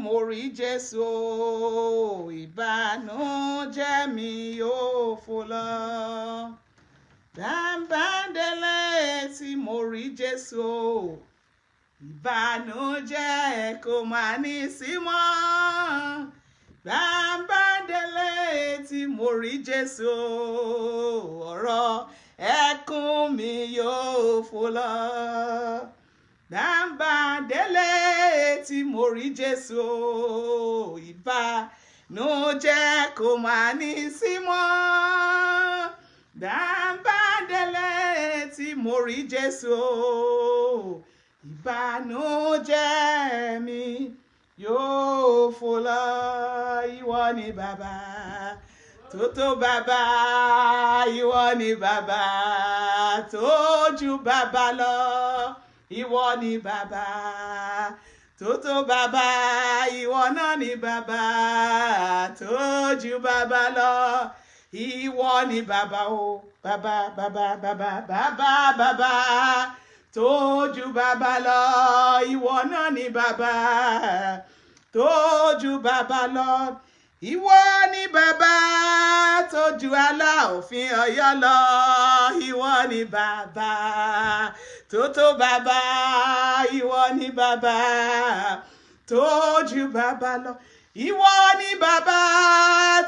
mo rí Jésù o, ìbànújẹ́ mi yóò fò lọ. Dáńbàdélé tí mo rí Jésù o, ìbànújẹ́ kò máa ní sí mọ́. Dáńbàdélé tí mo rí Jésù o, ọ̀rọ̀ ẹkún mi yóò fò lọ. Dáńbàdélé tí mo rí Jésù o, ìbànújẹ́ kò máa ní sí mọ́. Dáńbàdélé tí mo rí Jésù o, ìbànújẹ́ mi yóò fò lọ. Ìwọ ni bàbá tó tó bàbá, ìwọ ni bàbá tó jù bàbá lọ. Ìwọ ni bàbá tó tó bàbá, ìwọ náà ni bàbá tó jù bàbá lọ. Ìwọ ni bàbá o, bàbá bàbá bàbá bàbá bàbá tó jù bàbá lọ. Ìwọ náà ni bàbá tó jù bàbá lọ. Ìwọ ni bàbá tó jù Aláàfin Ọ̀yọ́ lọ. Ìwọ ni bàbá tó tó bàbá, ìwọ ni bàbá tó jù bàbá lọ. Ìwọ ni bàbá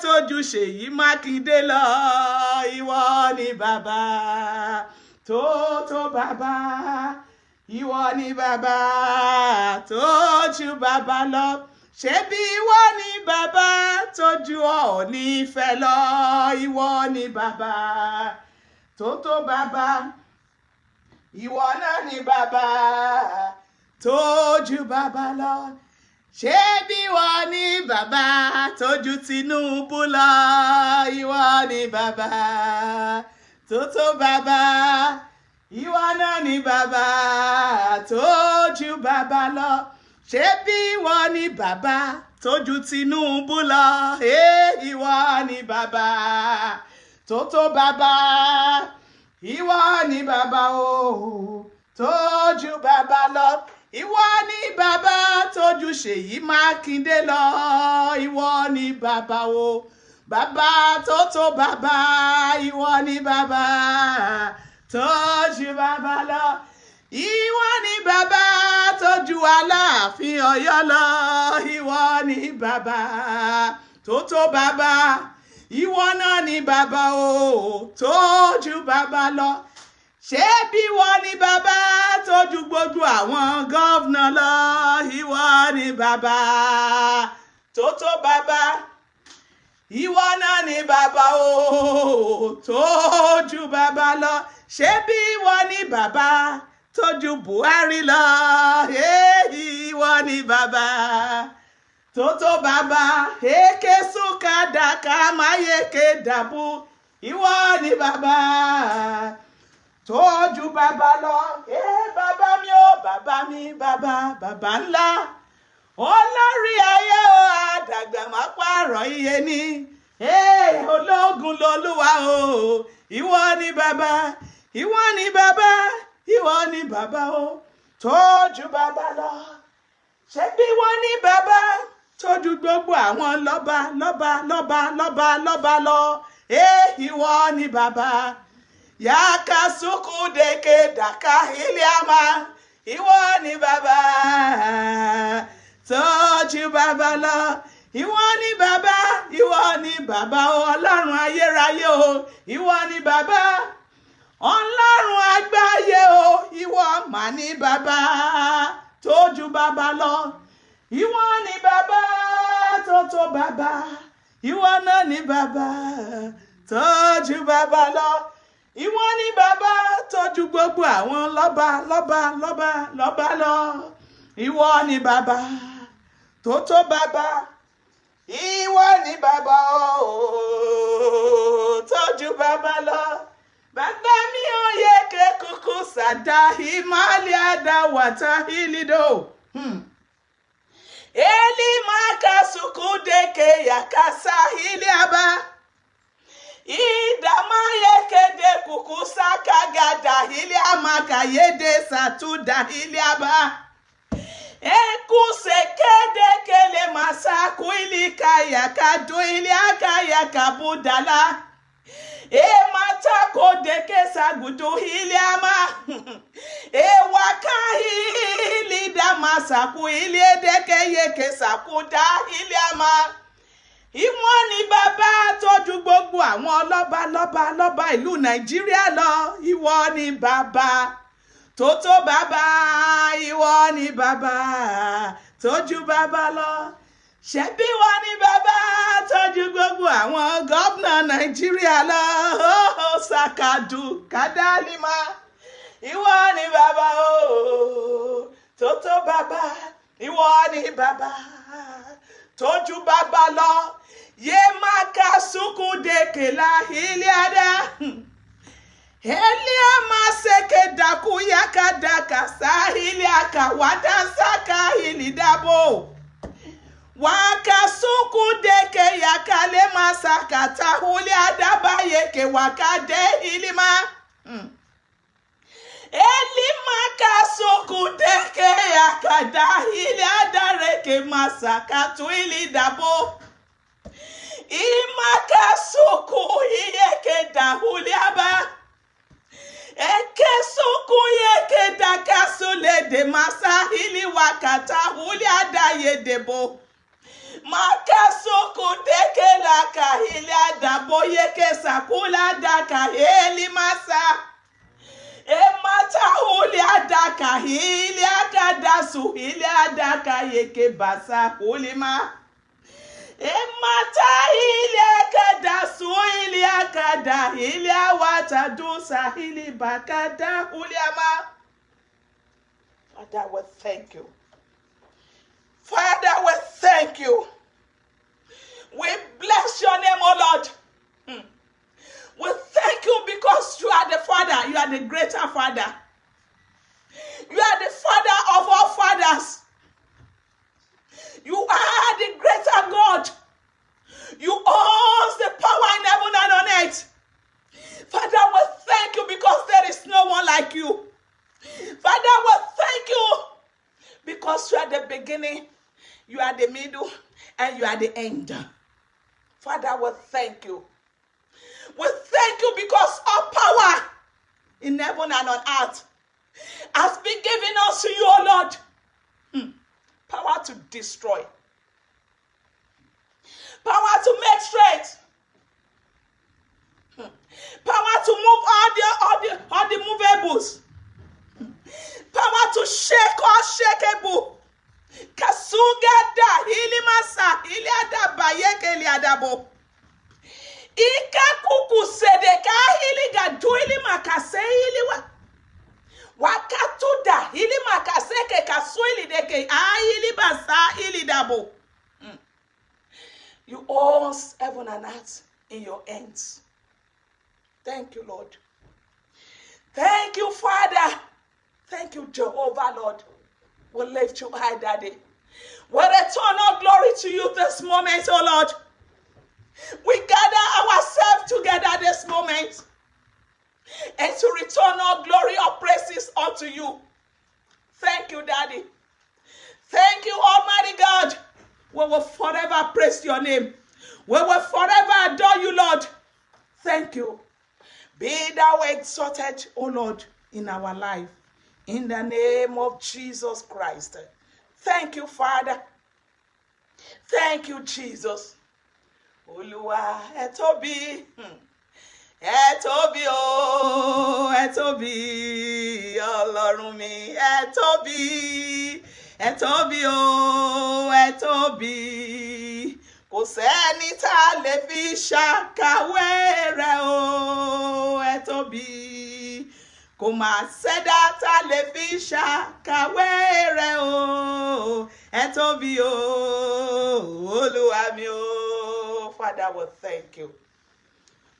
tó jù Ṣèyí Mákindé lọ. Ìwọ ni bàbá tó tó bàbá, ìwọ ni bàbá tó jù bàbá lọ. Ṣebí ìwọ ni bàbá tó jù Ọọ̀ni Ifẹ̀ lọ. Ìwọ ni bàbá tó tó bàbá, ìwọ náà ni bàbá tó jù bàbá lọ. Ṣebí ìwọ ni bàbá tó jù Tinubu lọ. Ìwọ ni bàbá tó tó bàbá, ìwọ náà ni bàbá tó jù bàbá lọ. Ṣebí ìwọ ni bàbá tó jù Tinubu lọ. Ìwọ ni bàbá tó tó bàbá, ìwọ ni bàbá o tó jù bàbá lọ. Ìwọ ni bàbá tó jù Ṣèyí Mákindé lọ. Ìwọ ni bàbá o, bàbá tó tó bàbá, ìwọ ni bàbá tó jù bàbá lọ. Ìwọ ni bàbá tó jù Aláàfin Ọ̀yọ́ lọ. Ìwọ ni bàbá tó tó bàbá, ìwọ náà ni bàbá o tó jù bàbá lọ. Ṣebí ìwọ ni bàbá tó jù gbogbo àwọn gọ́vnà lọ. Ìwọ ni bàbá tó tó bàbá, ìwọ náà ni bàbá o tó jù bàbá lọ. Ṣebí ìwọ ni bàbá tó jù Buhari lọ. Ìwọ ni bàbá tó tó bàbá, èké sùkàdàkà máyèké dàbú. Ìwọ ni bàbá tó jù bàbá lọ. Bàbá mi o, bàbá mi, bàbá bàbá ńlá, olórí ayé o, àdàgbà má pààrọ̀ iye ni. Ológun lolúwa o. Ìwọ ni bàbá, ìwọ ni bàbá, ìwọ ni bàbá o tó jù bàbá lọ. Ṣebí ìwọ ni bàbá tó jù gbogbo àwọn lọ́ba lọ́ba lọ́ba lọ́ba lọ́ba lọ. Ìwọ ni bàbá yàkà sùkú dèké dàkà ìlíàmà. Ìwọ ni bàbá tó jù bàbá lọ. Ìwọ ni bàbá, ìwọ ni bàbá o, ọlọ́run ayérayé o. Ìwọ ni bàbá, ọlọ́run àgbáyé o. Ìwọ mà ni bàbá tó jù bàbá lọ. Ìwọ ni bàbá tó tó bàbá, ìwọ náà ni bàbá tó jù bàbá lọ. Ìwọ ni bàbá tó jù gbogbo àwọn lọ́ba lọ́ba lọ́ba lọ́ba lọ. Ìwọ ni bàbá tó tó bàbá, ìwọ ni bàbá o tó jù bàbá lọ. Bàbá mi ò yẹ kékuku sàdá ìmàlẹ́ àdáwàtà ìlídò. Eli maka sukudeke yakasa iliaba. Idama yekede kukusaka gada iliamaka yede satuda iliaba. Ekusekede kele masaku ilika yakadu iliaka yakabudala. Mata kodeke sagudu iliama. Waka ilida masaku iliedeke yeke sakuda iliama. Ìwọ ni bàbá tọ́jú gbogbo àwọn lọ́ba ìlú Nàìjíríà lọ. Ìwọ ni bàbá tó tó bàbá. Ìwọ ni bàbá tọ́jú bàbá lọ. Ṣebí ìwọ ni bàbá tọ́jú gbogbo àwọn gómìnà Nàìjíríà lọ. Ṣàkàdù kádàlímà. Ìwọ ni bàbá tó tó bàbá. Ìwọ ni bàbá tọ́jú bàbá lọ. Ye maka suku deke la hiliada. Elia maseke daku yaka daka sa hiliaka wadansaka hilidabo. Waka suku deke yaka le masaka ta huliada ba yeke waka de hilima. Elima kasuku deke yaka da hiliada reke masaka tu hilidabo. Imaka suku yeke da huliaba. Eke suku yeke da kasule de masa hili wakata huliada yedebo. Maka suku deke la kahiliada bo yeke sakula da kahili masa. Mata huliada kahiliaka da su hiliada ka yeke basa hulima. Mata ilia kada su ilia kada ilia wata dusa ili bakada uliama. Father, we thank you. Father, we thank you. We bless your name, O Lord. We thank you because you are the Father. You are the greater Father. You are the Father of all fathers. You are the greater God. You own the power in heaven and on earth. Father, we thank you because there is no one like you. Father, we thank you because you are the beginning, you are the middle, and you are the end. Father, we thank you. We thank you because all power in heaven and on earth has been given us to you, O Lord. Power to destroy. Power to make straight. Power to move all the movables. Power to shake all shakeable. Kasugada hilimasa iliada bayeke liadabo. Ika kuku sedeka hiliga duili makase hiliwa. Wakatuda hili makaseke kasuili deke hili basa hili dabo. You own heaven and earth in your hands. Thank you, Lord. Thank you, Father. Thank you, Jehovah, Lord. We lift you high, Daddy. We return all glory to you this moment, oh Lord. We gather ourselves together this moment and to return all glory or praises unto you. Thank you, Daddy. Thank you, Almighty God. We will forever praise your name. We will forever adore you, Lord. Thank you. Be thou exalted, O Lord, in our life. In the name of Jesus Christ. Thank you, Father. Thank you, Jesus. Oluwa, ẹ tóbi. Ẹ tóbi o, ẹ tóbi, Ọlọ́run mi, ẹ tóbi. Ẹ tóbi o, ẹ tóbi. Kò sẹ́ni tá a lè fi ṣàkàwé rẹ̀ o, ẹ tóbi. Kò mà sẹ́dá tá a lè fi ṣàkàwé rẹ̀ o, ẹ tóbi o, Olúwa mi o. Father, we thank you.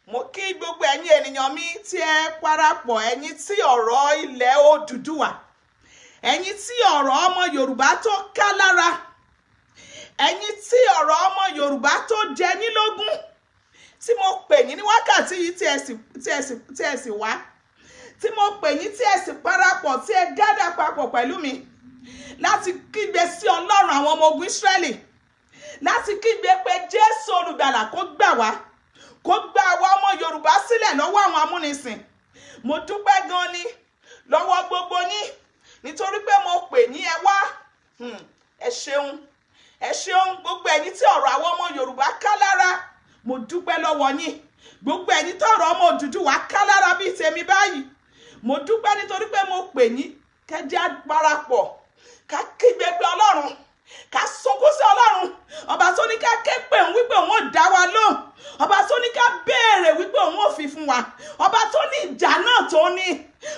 Mo kí gbogbo ẹ̀yin ènìyàn mi tí ẹ parapọ̀, ẹ̀yin tí ọ̀rọ̀ ilẹ̀ Odùduwà, ẹ̀yin tí ọ̀rọ̀ ọmọ Yorùbá tó ká lára, ẹ̀yin tí ọ̀rọ̀ ọmọ Yorùbá tó jẹ yín lógún, tí mo pè yín ní wákàtí yìí tí ẹ sì wá, tí mo pè yín tí ẹ sì parapọ̀, tí ẹ gádà papọ̀ pẹ̀lú mi láti kígbe sí Ọlọ́run àwọn ọmọ ogun Ísírẹ́lì, láti kígbe pé Jésù olùgbàlà kó gbà wá, kó gba àwa ọmọ Yorùbá sílẹ̀ lọ́wọ́ àwọn amúnisìn. Mo dúpẹ́ gan ni lọ́wọ́ gbogbo yín nítorí pé mo pè ní ẹ wá. Ẹ ṣeun, ẹ ṣeun gbogbo ẹ̀yin tí ọ̀rọ̀ àwọn ọmọ Yorùbá ká lára. Mo dúpẹ́ lọ́wọ́ yín. Gbogbo ẹ̀yin tí ọ̀rọ̀ ọmọ Odùduwà ká lára bíi tèmi báyìí. Mo dúpẹ́ nítorí pé mo pè yín kẹ́jẹ́ parapọ̀ ká kígbe pé Ọlọ́run, ká sunkún sí Ọlọ́run, ọba tó ní ká ké pè òun wípé òun ò dá wa lóhùn, ọba tó ní ká béèrè wípé òun ò fi fún wa, ọba tó ní ìjà náà tó ní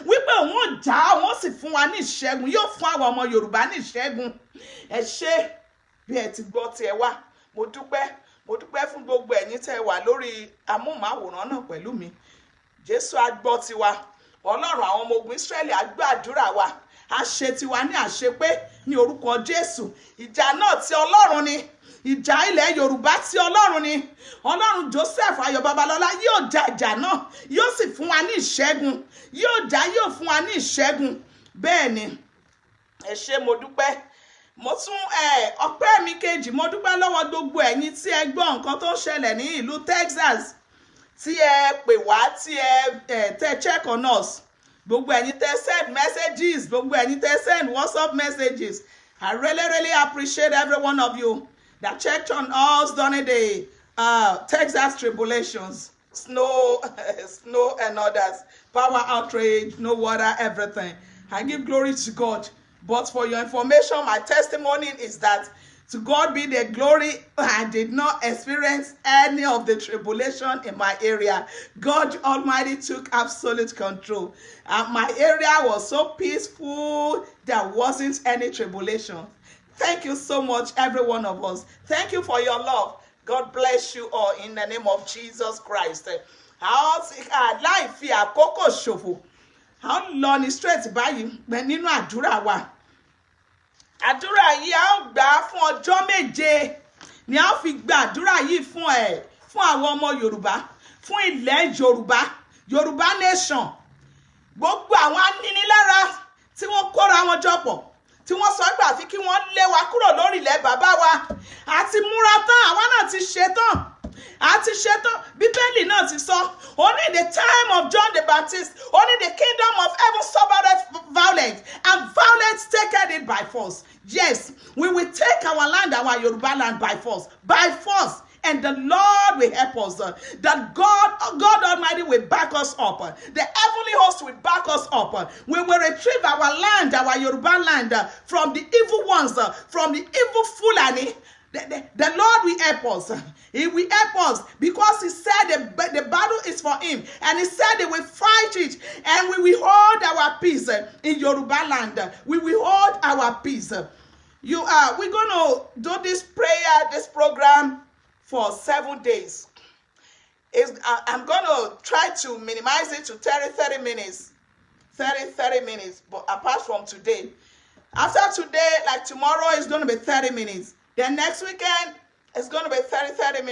wípé òun ò jà, òun ò sì fún wa ní ìṣẹ́gun, yóò fún àwọn ọmọ Yorùbá ní ìṣẹ́gun. Ẹ ṣé bí ẹ ti gbọ́ tí ẹ wá. Mo dúpẹ́ fún gbogbo ẹ̀yin tẹ́ wà lórí amóhùnmáwòrán náà pẹ̀lú mi. Jésù á gbọ́ tiwa, Ọlọ́run àwọn ọmọ ogun Ísírẹ́lì á gbọ́ àdúrà wa, a ṣe tiwa ní àṣepé ní orúkọ Jésù. Ìjà náà ti Ọlọ́run ni, ìjà ilẹ̀ Yorùbá ti Ọlọ́run ni. Ọlọ́run Joseph Ayọ̀ Babalọ́lá yóò jà ìjà náà, yóò sì fún wa ní ìṣẹ́gun, yóò fún wa ní ìṣẹ́gun. Bẹ́ẹ̀ ni, ẹ ṣé mo dúpẹ́. Mo tún ọpẹ́ mi kejì, mo dúpẹ́ lọ́wọ́ gbogbo ẹ̀yin tí ẹ gbọ́ nǹkan tó ń ṣẹlẹ̀ ní ìlú Texas, tí ẹ pè wá, tí ẹ check on us. Gbogbo ẹ̀yin tẹ́ send messages, gbogbo ẹ̀yin tẹ́ send WhatsApp messages. I really appreciate every one of you that checked on us during the Texas tribulations, snow and others, power outrage, no water, everything. I give glory to God. But for your information, my testimony is that to God be the glory. I did not experience any of the tribulation in my area. God Almighty took absolute control. My area was so peaceful, there wasn't any tribulation. Thank you so much, every one of us. Thank you for your love. God bless you all in the name of Jesus Christ. Láì fi àkókò ṣòfò, a ń lọ ní straight báyìí nínú àdúrà wa. Àdúrà yìí a ó gbà fún ọjọ́ méje ni a ó fi gba àdúrà yìí fún àwọn ọmọ Yorùbá, fún ilẹ̀ Yorùbá, Yorùbá nation. Gbogbo àwọn aninilára tí wọ́n kóra wọn jọ pọ̀, tí wọ́n sọ pé àfi kí wọ́n lé wa kúrò lórí ilẹ̀ bàbá wa. Àti múra tán, àwa náà ti ṣetán. Àti ṣetán, Bíbélì náà ti sọ, only the time of John the Baptist, only the kingdom of heaven suffered violence, and violence taketh it by force. Yes, we will take our land, our Yoruba land by force, and the Lord will help us. That God Almighty will back us up. The heavenly host will back us up. We will retrieve our land, our Yoruba land, from the evil ones, from the evil Fulani. The Lord will help us. He will help us because He said the battle is for Him, and He said He will fight it, and we will hold our peace in Yoruba land. We will hold our peace. We're going to do this prayer, this program for 7 days. I'm going to try to minimize it to 30 minutes. 30 minutes, but apart from today. After today, like tomorrow, it's going to be 30 minutes. Then next weekend, it's going to be 30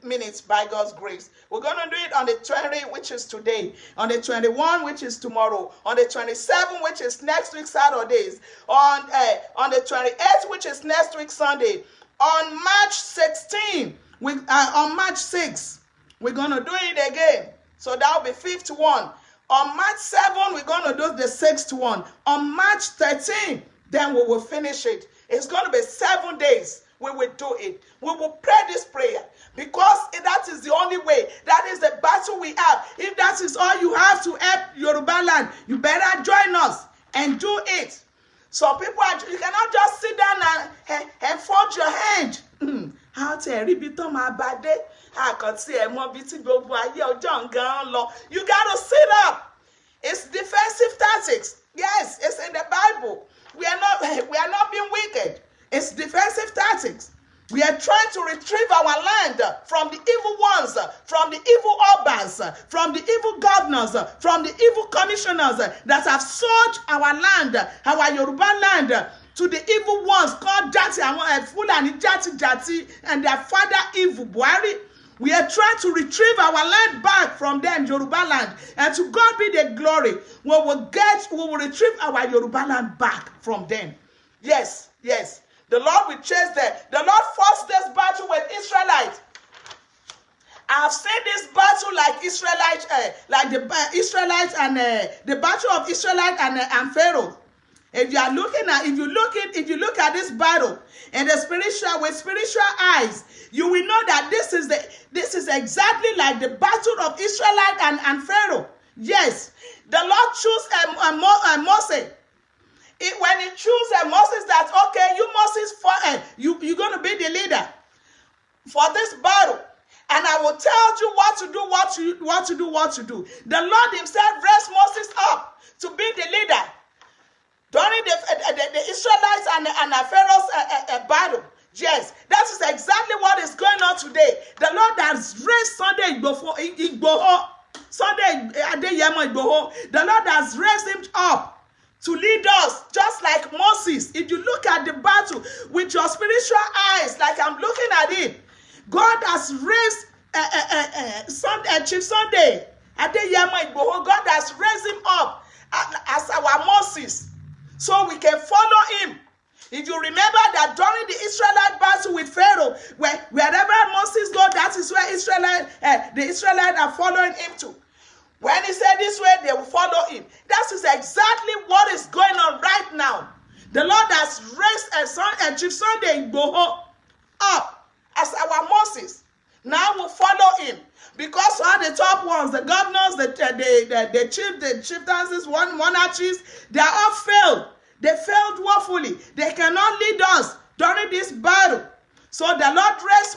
minutes by God's grace. We're going to do it on the 20, which is today. On the 21, which is tomorrow. On the 27, which is next week, Saturdays. On the 28th, which is next week, Sunday. On March 16, on March 6, we're going to do it again. So that will be 5th one. On March 7, we're going to do the 6th one. On March 13, then we will finish it. It's going to be 7 days. We will do it. We will pray this prayer because that is the only way. That is the battle we have. If that is all you have to help Yoruba land, you better join us and do it. So people, you cannot just sit down and fold your hand. How to repeat my bad day? I can see a more beautiful boy. You got to sit up. It's defensive tactics. Yes, it's in the Bible. We are not being wicked. It's defensive tactics. We are trying to retrieve our land from the evil ones, from the evil urbans, from the evil governors, from the evil commissioners that have sold our land, our Yoruba land, to the evil ones called Jati, Fulani, Jati, and their father evil, Buhari. We are trying to retrieve our land back from them, Yoruba land. And to God be the glory. We will retrieve our Yoruba land back from them. Yes, yes. The Lord will chase them. The Lord fought this battle with Israelites. I've seen this battle like Israelites, like the Israelites and the battle of Israelites and Pharaoh. If you look at this battle in the spiritual with spiritual eyes, you will know that this is exactly like the battle of Israelite and Pharaoh. Yes, the Lord chose Moses. When he chose Moses, that okay, you Moses, you're going to be the leader for this battle, and I will tell you what to do, what to do. The Lord himself raised Moses up to be the leader during the Israelites and Pharaoh's battle. Yes, that is exactly what is going on today. The Lord has raised Sunday Igboho. The Lord has raised him up to lead us, just like Moses. If you look at the battle with your spiritual eyes, like I'm looking at it, God has raised Chief Sunday Adeyemo Igboho. God has raised him up as our Moses, so we can follow him. If you remember that during the Israelite battle with Pharaoh, wherever Moses goes, that is where the Israelites are following him to. When he said this way, they will follow him. That is exactly what is going on right now. The Lord has raised Chief Sunday Igboho up as our Moses. Now we'll follow him, because all the top ones, the governors, the chieftains, monarchies, they are all failed. They failed woefully. They cannot lead us during this battle. So the Lord raised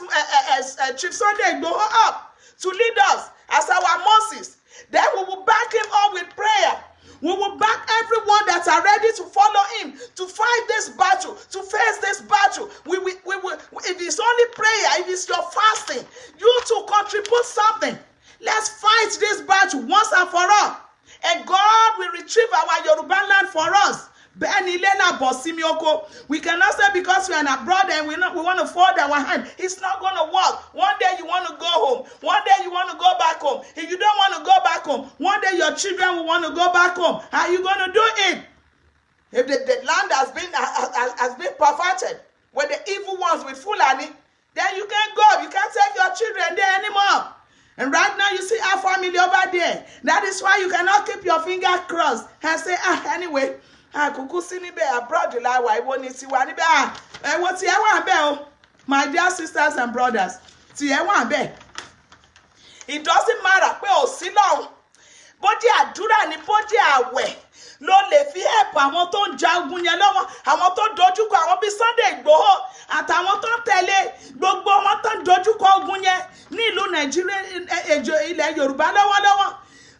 Chief Sunday Igboho up to lead us as our Moses. Then we will back him up with prayer. We will back everyone that are ready to follow him, to fight this battle, to face this battle. We will, if it's only prayer, if it's your fasting, you to contribute something. Let's fight this battle once and for all. And God will retrieve our Yoruba land for us. We cannot say because we are abroad and we want to fold our hand. It's not going to work. One day you want to go home. One day you want to go back home. If you don't want to go back home, one day your children will want to go back home. How are you going to do it? If the land has been perfected with the evil ones with Fulani, then you can't go. You can't take your children there anymore. And right now you see our family over there. That is why you cannot keep your finger crossed and say, anyway. My dear sisters and brothers, it doesn't matter pé ò sí lọ́hùn, bó jẹ́ àdúrà ni bó jẹ́ àwẹ̀ ló lè fi help àwọn tó ń ja ogun yẹn lọ́wọ́, àwọn tó dojúkọ àwọn bíi Sunday Igboho àtàwọn tó ń tẹ̀lé gbogbo wọn tó ń dojúkọ ogun yẹn ní ìlú Nàìjíríà, ilẹ̀ Yorùbá lọ́wọ́lọ́wọ́.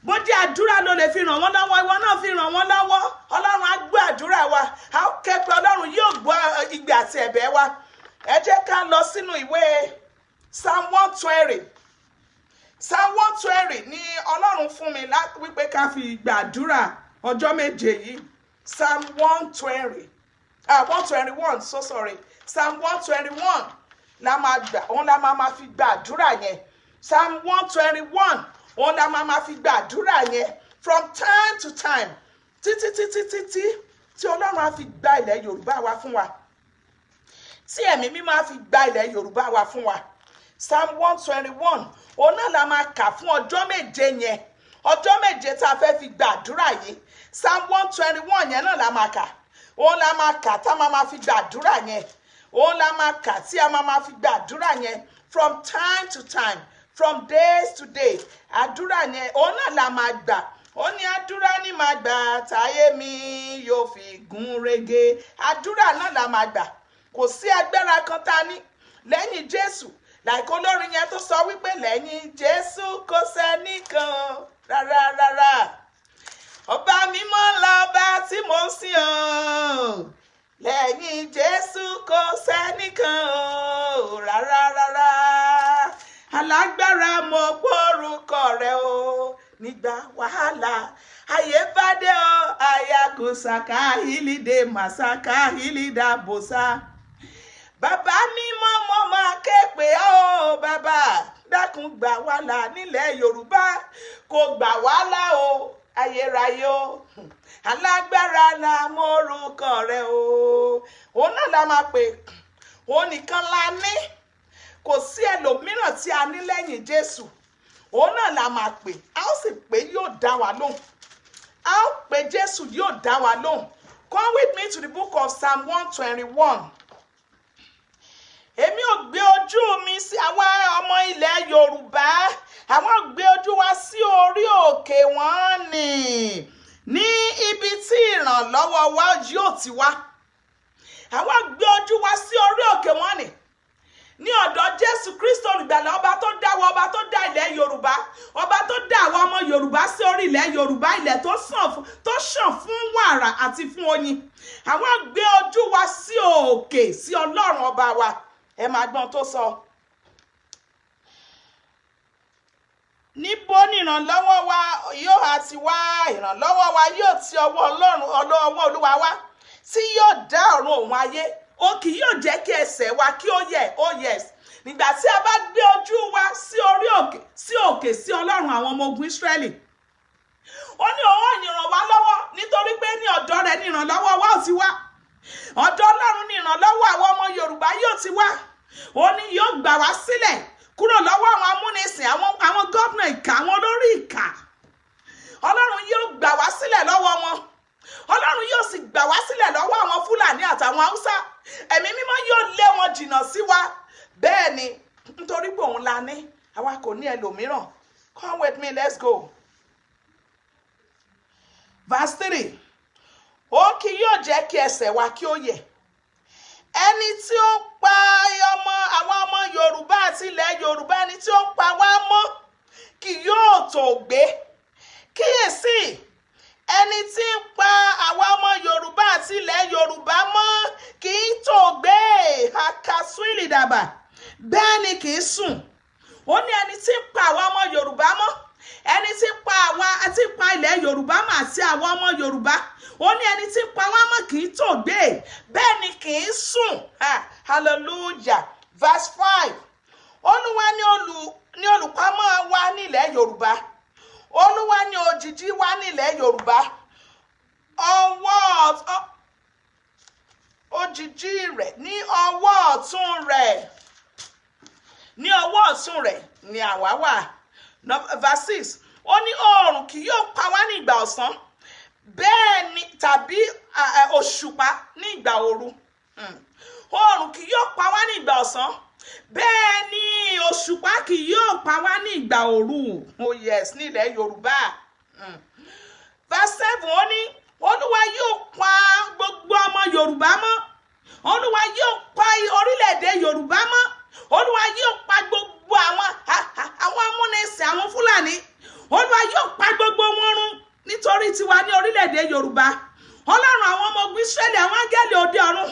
Bó jẹ́ àdúrà ló lè fi ràn wọ́n lọ́wọ́, ìwọ náà fi ràn wọ́n lọ́wọ́. Ọlọ́run á gbọ́ àdúrà wa, a ó ké pe Ọlọ́run yóò gbọ́ igbe àti ẹ̀bẹ̀ wa. Ẹ jẹ́ ká lọ sínú ìwé Psalm 120. Psalm 120 ni Ọlọ́run fún mi láti wípé ká fi gbàdúrà ọjọ́ méje yìí. Psalm 120. 121, so sorry. Psalm 121 la máa fi gbàdúrà yẹn. Psalm 121. Òun la máa fi gbàdúrà yẹn from time to time títí tí Ọlọ́run á fi gba ilẹ̀ Yorùbá wa fún wa, tí ẹ̀mí mímọ́ á fi gba ilẹ̀ Yorùbá wa fún wa. Psalm 121 òun náà la máa kà fún ọjọ́ méje yẹn, ọjọ́ méje tá a fẹ́ fi gbàdúrà yìí. Psalm 121 yẹn náà la máa kà, òun la máa kà tá a máa fi gbàdúrà yẹn, òun la máa kà tí a máa fi gbàdúrà yẹn from time to time, from days to days. Àdúrà yẹn òun náà la máa gbà. Ó ní àdúrà ni máa gbà táyé mi yóò fi gún régé. Àdúrà náà la máa gbà. Kò sí agbára kan tá ní lẹ́yìn Jésù. Like olórin yẹn tó sọ wípé lẹ́yìn Jésù kò sẹ́nìkan rárá. Ọba mímọ́ lọ́ba tí mo ń sìn o. Lẹ́yìn Jésù kò sẹ́nìkan rárá. Alágbára mo pórúkọ rẹ o, nígbà wàhálà ayé bá dé o, ayakusaka hilide masaka hilida bosa. Bàbá mímọ́ mo máa ké pè ọ́ o, bàbá dákun gbà wá là nílẹ̀ Yorùbá, kò gbà wá là o, ayérayé o. Alágbára la mórúkọ rẹ o, òun náà la máa pè, òun nìkan la ní, kò sí ẹlòmíràn tí a ní lẹ́yìn Jésù. Òun náà la máa pè, a ó sì pé yóò dá wa lóhùn, a ó pè Jésù yóò dá wa lóhùn. Come with me to the book of Psalm 121. Èmi ò gbé ojú mi sí àwa ọmọ ilẹ̀ Yorùbá, àwọn gbé ojú wa sí orí òkè wọn ní ibi tí ìrànlọ́wọ́ wa yóò ti wá. Àwọn gbé ojú wa sí orí òkè wọn ní ọ̀dọ̀ Jésù Kristo olùgbàlà, ọba tó dá wa, ọba tó dá ilẹ̀ Yorùbá, ọba tó dá àwọn ọmọ Yorùbá sí orí ilẹ̀ Yorùbá, ilẹ̀ tó ṣàn fún wàrà àti fún oyin. Àwọn gbé ojú wa sí òkè, sí Ọlọ́run ọba wa. Ẹ máa gbọ́n tó sọ. Níbo ni ìrànlọ́wọ́ wa yóò àti wá? Ìrànlọ́wọ́ wa yóò ti ọwọ́ Ọlọ́run, ọwọ́ Olúwa wá, tí yóò dá ọ̀run òun ayé. Ó kì yóò jẹ́ kí ẹsẹ̀ wa kí ó yẹ̀. Oh yes. Nígbà tí a bá gbé ojú wa sí orí òkè, sí Ọlọ́run àwọn ọmọ ogun Ísírẹ́lì, ó ní òun ràn wá lọ́wọ́, nítorí pé ní ọ̀dọ̀ rẹ̀ ni ìrànlọ́wọ́ wa ó ti wá. Ọ̀dọ̀ Ọlọ́run ni ìrànlọ́wọ́ àwọn ọmọ Yorùbá yóò ti wá. Ó ní yóò gbà wá sílẹ̀ kúrò lọ́wọ́ àwọn amúnisìn, àwọn gómìnà ìkà, àwọn olórí ìkà. Ọlọ́run yóò gbà wá sílẹ̀ lọ́wọ́ wọn. Ọlọ́run yóò sì gbà wá sílẹ̀ lọ́wọ́ àwọn Fúlàní àtàwọn Haúsá. Ẹ̀mí mímọ́ yóò lé wọn jìnnà sí wa. Bẹ́ẹ̀ ni, nítorí pé òun la ní, àwa kò ní ẹlòmíràn. Come with me, let's go. Verse 3. Ó kì yóò jẹ́ kí ẹsẹ̀ wa kí ó yẹ̀. Ẹni tí ó pa àwọn ọmọ Yorùbá àti ilẹ̀ Yorùbá, ẹni tí ó pa wá mọ́ kì yóò tó gbé. Kíyèsí, ẹni tí ń pa àwọn ọmọ Yorùbá àti ilẹ̀ Yorùbá mọ́ kì í tó gbé. Akaswili dàbà, bẹ́ẹ̀ ni kì í sùn. Ó ní ẹni tí ń pa àwọn ọmọ Yorùbá mọ́, ẹni tí ń pa àwa àti pa ilẹ̀ Yorùbá mọ́ àti àwọn ọmọ Yorùbá, ó ní ẹni tí ń pa wá mọ́ kì í tó gbé, bẹ́ẹ̀ ni kì í sùn. Hallelujah. Verse 5. Olúwa ni olùpamọ́ wa nílẹ̀ Yorùbá, Olúwa ni òjìji wa nílẹ̀ Yorùbá. Òjìji rẹ̀ ní ọwọ́ ọ̀tún rẹ̀, ní ọwọ́ ọ̀tún rẹ̀ ni àwa wà. Verse 6. Ó ní oòrùn kì yóò pa wá ní ìgbà ọ̀sán, bẹ́ẹ̀ ni tàbí òṣùpá ní ìgbà òru. Oòrùn kì yóò pa wá ní ìgbà ọ̀sán, bẹ́ẹ̀ ni òṣùpá kì yóò pa wá ní ìgbà òru. Oh yes, nílẹ̀ Yorùbá. Verse 7. Ó ní Olúwa yóò pa gbogbo ọmọ Yorùbá mọ́, Olúwa yóò pa orílẹ̀-èdè Yorùbá mọ́, Olúwa yóò pa gbogbo àwọn amúnisìn, àwọn Fúlàní, Olúwa yóò pa gbogbo wọn run nítorí tiwa ní orílẹ̀-èdè Yorùbá. Ọlọ́run àwọn ọmọ ogun Ísírẹ́lì, àwọn áńgẹ́lì òde ọ̀run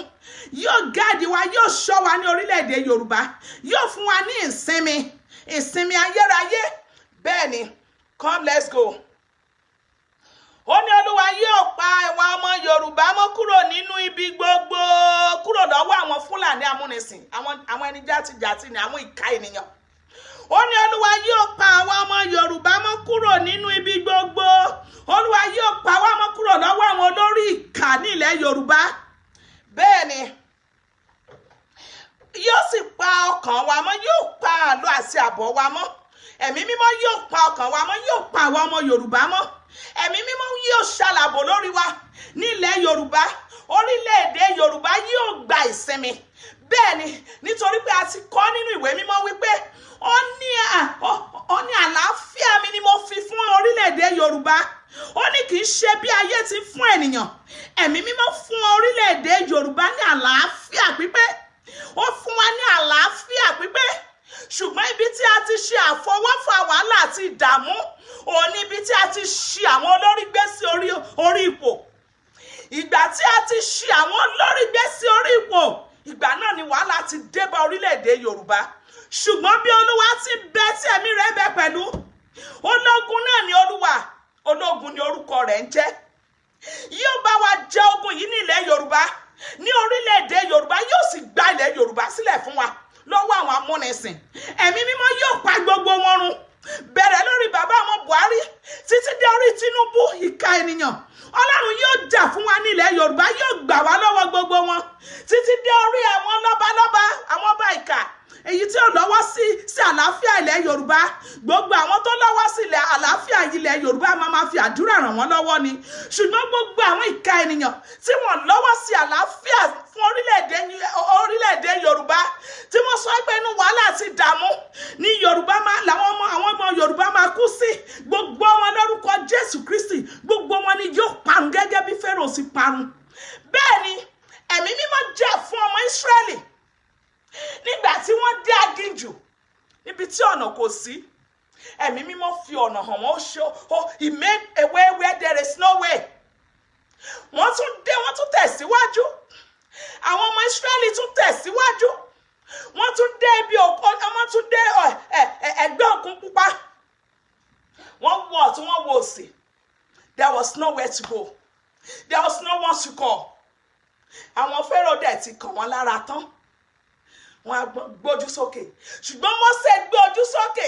yóò gáàdì wa, yóò ṣọ́ wa ní orílẹ̀-èdè Yorùbá, yóò fún wa ní ìsinmi ayérayé. Bẹ́ẹ̀ ni, come let's go. Ó ní Olúwa yóò pa àwa ọmọ Yorùbá mọ́ kúrò nínú ibi gbogbo, kúrò lọ́wọ́ àwọn Fúlàní amúnisìn, àwọn ẹni játijàti ni, àwọn ìka ènìyàn. Ó ní Olúwa yóò pa àwa ọmọ Yorùbá mọ́ kúrò nínú ibi gbogbo. Olúwa yóò pa wá mọ́ kúrò lọ́wọ́ àwọn olórí ìkà ní ilẹ̀ Yorùbá. Bẹ́ẹ̀ ni, yóò sì pa ọkàn wa mọ́, yóò pa àlọ àti àbọ̀ wa mọ́. Ẹ̀mí mímọ́ yóò pa ọkàn wa mọ́, yóò pa àwa ọmọ Yorùbá mọ́. Ẹ̀mí mímọ́ yóò ṣàlàbò lórí wa ní ilẹ̀ Yorùbá. Orílẹ̀-èdè Yorùbá yóò gba ìsinmi. Bẹ́ẹ̀ ni, nítorí pé a ti kọ́ nínú ìwé mímọ́ wípé ó ní àlàáfíà mi ni mo fi fún orílẹ̀-èdè Yorùbá. Ó ní kì í ṣe bí ayé ti fún ènìyàn. Ẹ̀mí mímọ́ fún orílẹ̀-èdè Yorùbá ní àlàáfíà pípé. Ó fún wa ní àlàáfíà pípé. Ṣùgbọ́n ibi tí a ti ṣe àfọwọ́fà wàhálà àti ìdààmú, òun ní ibi tí a ti ṣì àwọn olórí gbé sí orí ipò. Ìgbà tí a ti ṣì àwọn olórí gbé sí orí ipò, ìgbà náà ni wàhálà ti dé bá orílẹ̀-èdè Yorùbá. Ṣùgbọ́n bí Olúwa ti bẹ tí ẹ̀mí rẹ̀ bẹ pẹ̀lú, ológun náà ni Olúwa, ológun ni orúkọ rẹ̀ ń jẹ́. Yóò bá wa jẹ ogun yìí ní ilẹ̀ Yorùbá, ní orílẹ̀-èdè Yorùbá, yóò sì gba ilẹ̀ Yorùbá sílẹ̀ fún wa lọ́wọ́ àwọn amúnisìn. Ẹ̀mí mímọ́ yóò pa gbogbo wọn run. bẹ̀rẹ̀ lórí bàbá àwọn Buhari títí dé orí Tinubu ìka ènìyàn. Ọlọ́run yóò jà fún wa nílẹ̀ Yorùbá, yóò gbà wá lọ́wọ́ gbogbo wọn títí dé orí àwọn lọ́balọ́ba, àwọn ọba ìkà èyí tí ó lọ́wọ́ sí àlàáfíà ilẹ̀ Yorùbá. Gbogbo àwọn tó lọ́wọ́ sí àlàáfíà ilẹ̀ Yorùbá máa fi àdúrà ràn wọ́n lọ́wọ́ ni. Ṣùgbọ́n gbogbo àwọn ìka ènìyàn tí wọ́n lọ́wọ́ sí àlàáfíà fún orílẹ̀-èdè Yorùbá, tí wọ́n sọ pé inú wàhálà àti ìdààmú ní Yorùbá àwọn ọmọ Yorùbá máa kú sí, gbogbo wọn lórúkọ Jésù Kristi, gbogbo wọn ni yóò parun gẹ́gẹ́ bí Fáráò sì parun. Bẹ́ẹ̀ ni ẹ̀mí mímọ́ jà fún ọmọ Ísírẹ́lì nígbà tí wọ́n dé aginjù níbi tí ọ̀nà kò sí. Ẹ̀mí mímọ́ fi ọ̀nà hàn wọ́n. He made a way where there is no way. Wọ́n tún tẹ̀síwájú. Àwọn ọmọ Ísírẹ́lì tún tẹ̀síwájú. Wọ́n tún dé ibi òkun, wọ́n tún dé ẹgbẹ́ òkun pupa. Wọ́n wọ ọ̀tún, wọ́n wọ òsì. There was nowhere to go. There was no one to call. Àwọn Fáráò dẹ̀ ti kàn wọ́n lára tán. Wọ́n á gbójú sókè. Ṣùgbọ́n Mósè gbé ojú sókè.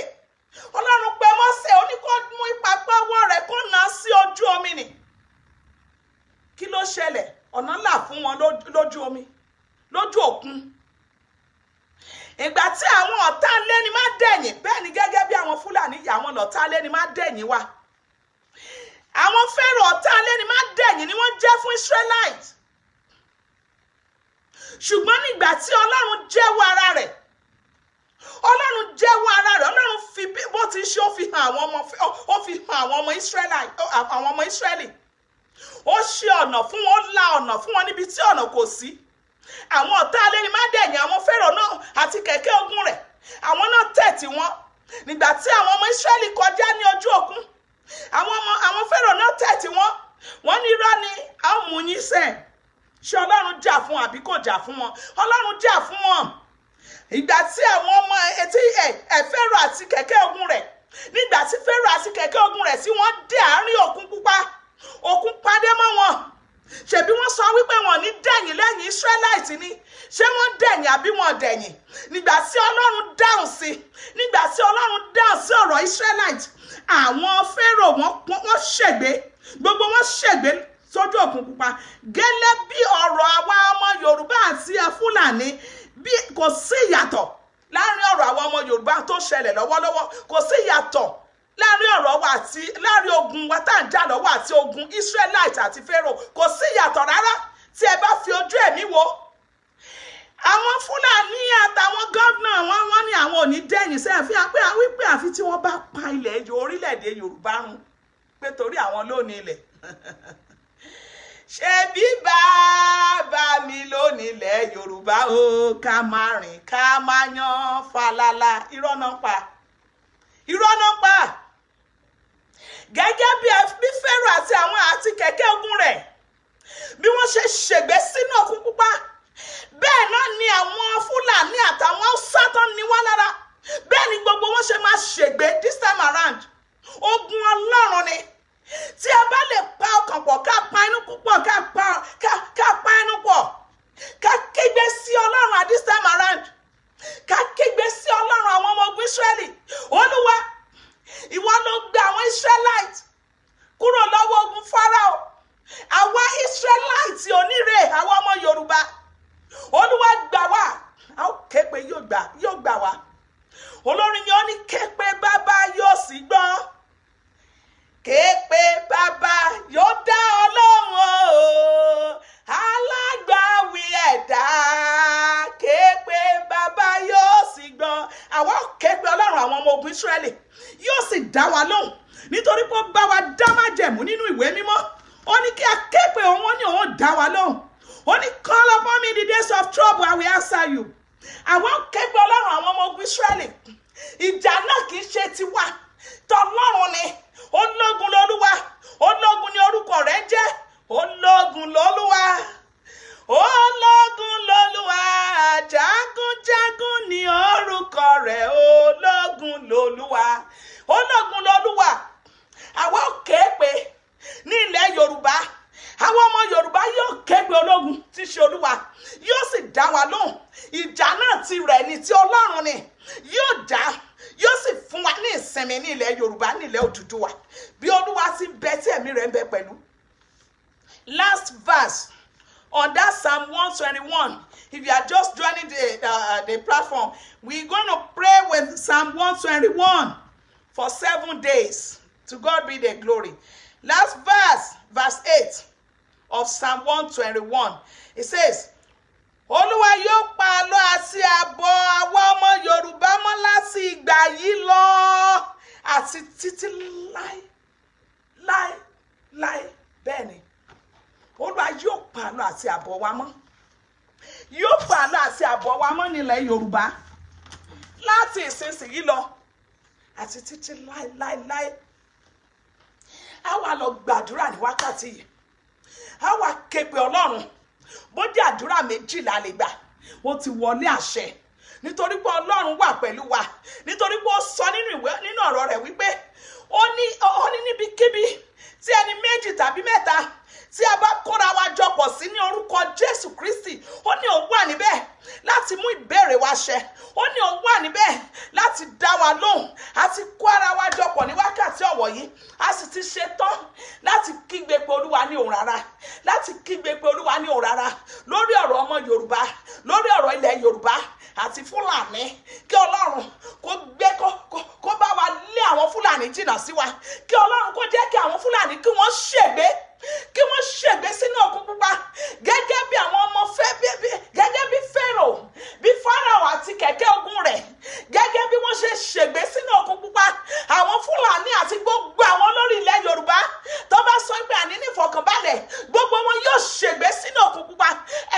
Ọlọ́run pé Mósè, ó ní kó mú ìpàpọ̀ ọwọ́ rẹ̀ kó nà á sí ojú omi nì. Kí ló ṣẹlẹ̀? Ọ̀nà là fún wọn lójú omi, lójú òkun. Ìgbà tí àwọn ọ̀tá léni má dẹ̀yìn, bẹ́ẹ̀ ni gẹ́gẹ́ bí àwọn Fúlàní yà àwọn ọ̀tá léni má dẹ̀yìn wá. Àwọn Fáráò ọ̀tá léni má dẹ̀yìn ni wọ́n jẹ́ fún Israelite. Ṣùgbọ́n nígbà tí Ọlọ́run jẹ́wọ́ ara rẹ̀, Ọlọ́run fi bó ti ṣe ó fi hàn àwọn ọmọ Ísírẹ́lì. Ó ṣe ọ̀nà fún wọn, ó la ọ̀nà fún wọn níbi tí ọ̀nà kò sí. Àwọn ọ̀tá aléni má dẹ̀yìn àwọn Fáráò náà àti kẹ̀kẹ́ ogun rẹ̀, àwọn náà tẹ̀tì wọn. Nígbà tí àwọn ọmọ Ísírẹ́lì kọjá ní ojú òkun, àwọn Fáráò náà tẹ̀tì wọn. Wọ́n ní irọ́ ni a ó mú yín sẹ́. Ṣé Ọlọ́run jà fún àbí kò jà fún wọn? Ọlọ́run jà fún wọn. Ìgbà tí àwọn ọmọ Fáráò àti kẹ̀kẹ́ ogun rẹ̀, nígbà tí Fáráò àti kẹ̀kẹ́ ogun rẹ̀ tí wọ́n dé àárín òkun pupa, òkun padé mọ́ wọn. Ṣebí wọ́n sọ wípé wọ́n ní dẹ̀yìn lẹ́yìn Israelite ni? Ṣé wọ́n dẹ̀yìn àbí wọ́n dẹ̀yìn? Nígbà tí Ọlọ́run dáhùn sí ọ̀rọ̀ Israelite, àwọn Fáráò wọ́n ṣègbé, gbogbo wọn ṣègbé sójú òkun pupa. Gẹ́lẹ́ bí ọ̀rọ̀ àwa ọmọ Yorùbá àti Fúlàní, bí kò sí ìyàtọ̀ láàrin ọ̀rọ̀ àwa ọmọ Yorùbá tó ṣẹlẹ̀ lọ́wọ́lọ́wọ́, kò sí ìyàtọ̀ láàrin ọ̀rọ̀ wa àti láàrin ogun wa tá à ń jà lọ́wọ́ àti ogun Israelite àti Fáráò, kò sí ìyàtọ̀ rárá tí ẹ bá fi ojú ẹ̀mí wo. Àwọn Fúlàní àtàwọn gómìnà wọn ní àwọn ò ní dẹ̀yìn sẹ́yìn fi hàn pé wípé àfi tí wọ́n bá pa ilẹ̀ orílẹ̀-èdè Yorùbá run pé torí àwọn ló ní ilẹ̀. Ṣebí bàbá mi ló ní ilẹ̀ Yorùbá o, ká máa rìn ká máa yan falala. Irọ́ náà pa. Gẹ́gẹ́ bí Fáráò àti àwọn àti kẹ̀kẹ́ ogun rẹ̀ bí wọ́n ṣe ṣègbé sínú òkun pupa, bẹ́ẹ̀ náà ni àwọn Fúlàní àtàwọn Haúsá tó ní wá lára, bẹ́ẹ̀ ni gbogbo wọn ṣe máa ṣègbé this time around. Ogun Ọlọ́run ni. Tí a bá lè pa ọkàn pọ̀, ká pa inú púpọ̀, ká pa inú pọ̀, ká kígbe sí Ọlọ́run at this time around, ká kígbe sí Ọlọ́run àwọn ọmọ ogun Ísírẹ́lì. Olúwa, ìwọ ló gbé àwọn Israelite kúrò lọ́wọ́ ogun Fáráò. Àwa Israelite onírè, àwọn ọmọ Yorùbá, Olúwa gbà wá. A ó ké pé yóò gbà wá. Olórin yẹn ó ní ké pé bàbá yóò sì gbọ́. Ké pé bàbá yóò dá ọ lóhùn o, alágbàwí ẹ̀dá. Ké pé bàbá yóò sì gbọ́. Àwa ó ké pé Ọlọ́run àwọn ọmọ ogun Ísírẹ́lì yóò sì dá wa lóhùn, nítorí pé ó bá wa dá májẹ̀mú nínú ìwé mímọ́. Ó ní kí a ké pé òun ní òun dá wa lóhùn. Ó ní call upon me in the days of trouble, I will answer you. Àwọn ké pé Ọlọ́run àwọn ọmọ ogun Ísírẹ́lì. Ìjà náà kì í ṣe tiwa, tọlọ́run ni. Ológun lolúwa, ológun ni orúkọ rẹ̀ jẹ́. Ológun lolúwa, ológun lolúwa, jagunjagun ni orúkọ rẹ̀. Ológun lolúwa, ológun lolúwa. Àwa ò ké pé ní ilẹ̀ Yorùbá, àwọn ọmọ Yorùbá yóò ké pé ológun tí ṣe Olúwa yóò sì dá wa lóhùn. Ìjà náà ti rẹ̀ ni, ti Ọlọ́run ni. yóò sì fún wa ní ìsinmi ní ilẹ̀ Yorùbá ní ilẹ̀ Odùduwà bí Olúwa ti bẹ tí ẹ̀mí rẹ̀ ń bẹ pẹ̀lú. Last verse on that Psalm 121. If you are just joining the platform, we're going to pray with Psalm 121 for 7 days. To God be the glory. Last verse 8 of Psalm 121. It says, Oluwa yóò pa àlọ́ àti àbọ̀ àwa ọmọ Yorùbá mọ́ láti ìgbà yìí lọ àti títí láé. Bẹ́ẹ̀ ni, Olúwa yóò pa àlọ́ àti àbọ̀ wa mọ́. Yóò pa àlọ́ àti àbọ̀ wa mọ́ nílẹ̀ Yorùbá láti ìsinsìnyí lọ àti títí láé. A wá lọ gbàdúrà ní wákàtí yìí. A wá ké pe Ọlọ́run. Bó jẹ́ àdúrà 2 la lè gbà, ó ti wọlé àṣẹ. Nítorí pé Ọlọ́run wà pẹ̀lú wa. Nítorí pé ó sọ nínú ọ̀rọ̀ rẹ̀ wípé ó ní níbikíbi tí ẹni 2 tàbí 3 tí a bá kóra wa jọpọ̀ sí ní orúkọ Jésù Kristi, ó ní òun wà níbẹ̀ láti mú ìbéèrè wa ṣẹ. Ó ní òun wà níbẹ̀ láti dá wa lóhùn. A ti kó ara wa jọpọ̀ ní wákàtí ọ̀wọ̀ yìí. A sì ti ṣetán láti kígbe pé Olúwa ní òun rárá. Láti kígbe pé Olúwa ní òun rárá. Lórí ọ̀rọ̀ ọmọ Yorùbá, lórí ọ̀rọ̀ ilẹ̀ Yorùbá àti Fúlàní. Kí Ọlọ́run kó bá wa lé àwọn Fúlàní jìnnà sí wa. Kí Ọlọ́run kó jẹ́ kí àwọn Fúlàní kí wọ́n ṣègbé. Kí wọ́n ṣègbé sínú Òkun Pupa gẹ́gẹ́ bí àwọn ọmọ gẹ́gẹ́ bí Fáráò, bí Fáráò àti kẹ̀kẹ́ ogun rẹ̀, gẹ́gẹ́ bí wọ́n ṣe ṣègbé sínú Òkun Pupa. Àwọn Fúlàní àti gbogbo àwọn olórí ilẹ̀ Yorùbá tó bá sọ pé àní ní ìfọ̀kànbalẹ̀, gbogbo wọn yóò ṣègbé sínú Òkun Pupa.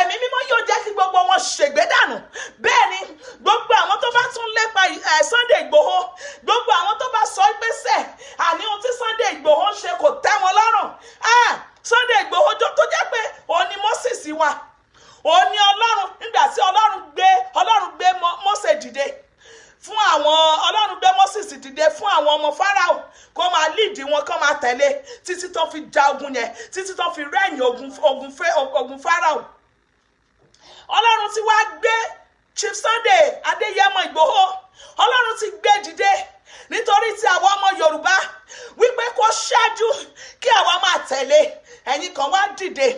Ẹ̀mí mímọ́ yóò jẹ́ kí gbogbo wọn ṣègbé dànù. Bẹ́ẹ̀ ni gbogbo àwọn tó bá tún lépa Sunday Ìgbòho, gbogbo àwọn tó bá sọ pé àní ohun tí Sunday Ìgbòho ń ṣe kò tẹ́ wọn lọ́rùn. Sunday Ìgbòho tó jẹ́ pé òun ni Moses wà, òun ni Ọlọ́run nígbà tí Ọlọ́run gbé Mósè dìde fún àwọn Ọlọ́run gbé Moses dìde fún àwọn ọmọ Fáráò kó máa lead wọn kó máa tẹ̀lé títí tó fi ja ogun yẹn, títí tó fi rẹ́yìn ogun Fáráò. Ọlọ́run ti wá gbé Chief Sunday Adéyẹmọ Ìgbòho, Ọlọ́run ti gbé dìde nítorí tí àwọn ọmọ Yorùbá wípé kó ṣáájú kí àwa máa tẹ̀lé. Ẹ̀yin kan wá dìde,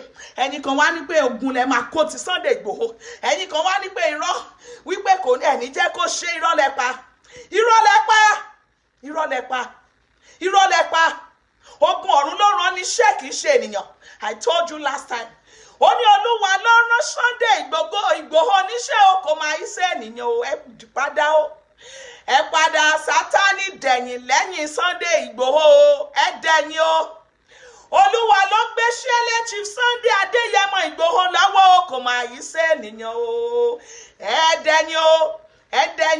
ẹ̀yin kan wá ní pé ogun lẹ máa kó ti Sunday Ìgbòho, ẹ̀yin kan wá ní pé irọ́ wípé kò ní ẹ̀ní jẹ́ kó ṣe. Irọ́ lẹ pa. Ogun ọ̀run ló rán níṣẹ́ kìí ṣe ènìyàn. I told you last time. Ó ní Olúwa ló rán Sunday Ìgbòho níṣẹ́ o, kò máa iṣẹ́ ènìyàn o. Ẹ padà Sátánì dẹ̀yìn lẹ́yìn Sunday Ìgbòho o. Ẹ dẹ̀yìn o. Olúwa ló gbé ṣẹlẹ̀ Chief Sunday Adéyẹmọ Ìgbòho lọ́wọ́ o, kò máa iṣẹ́ ènìyàn o. Ẹ dẹ̀yìn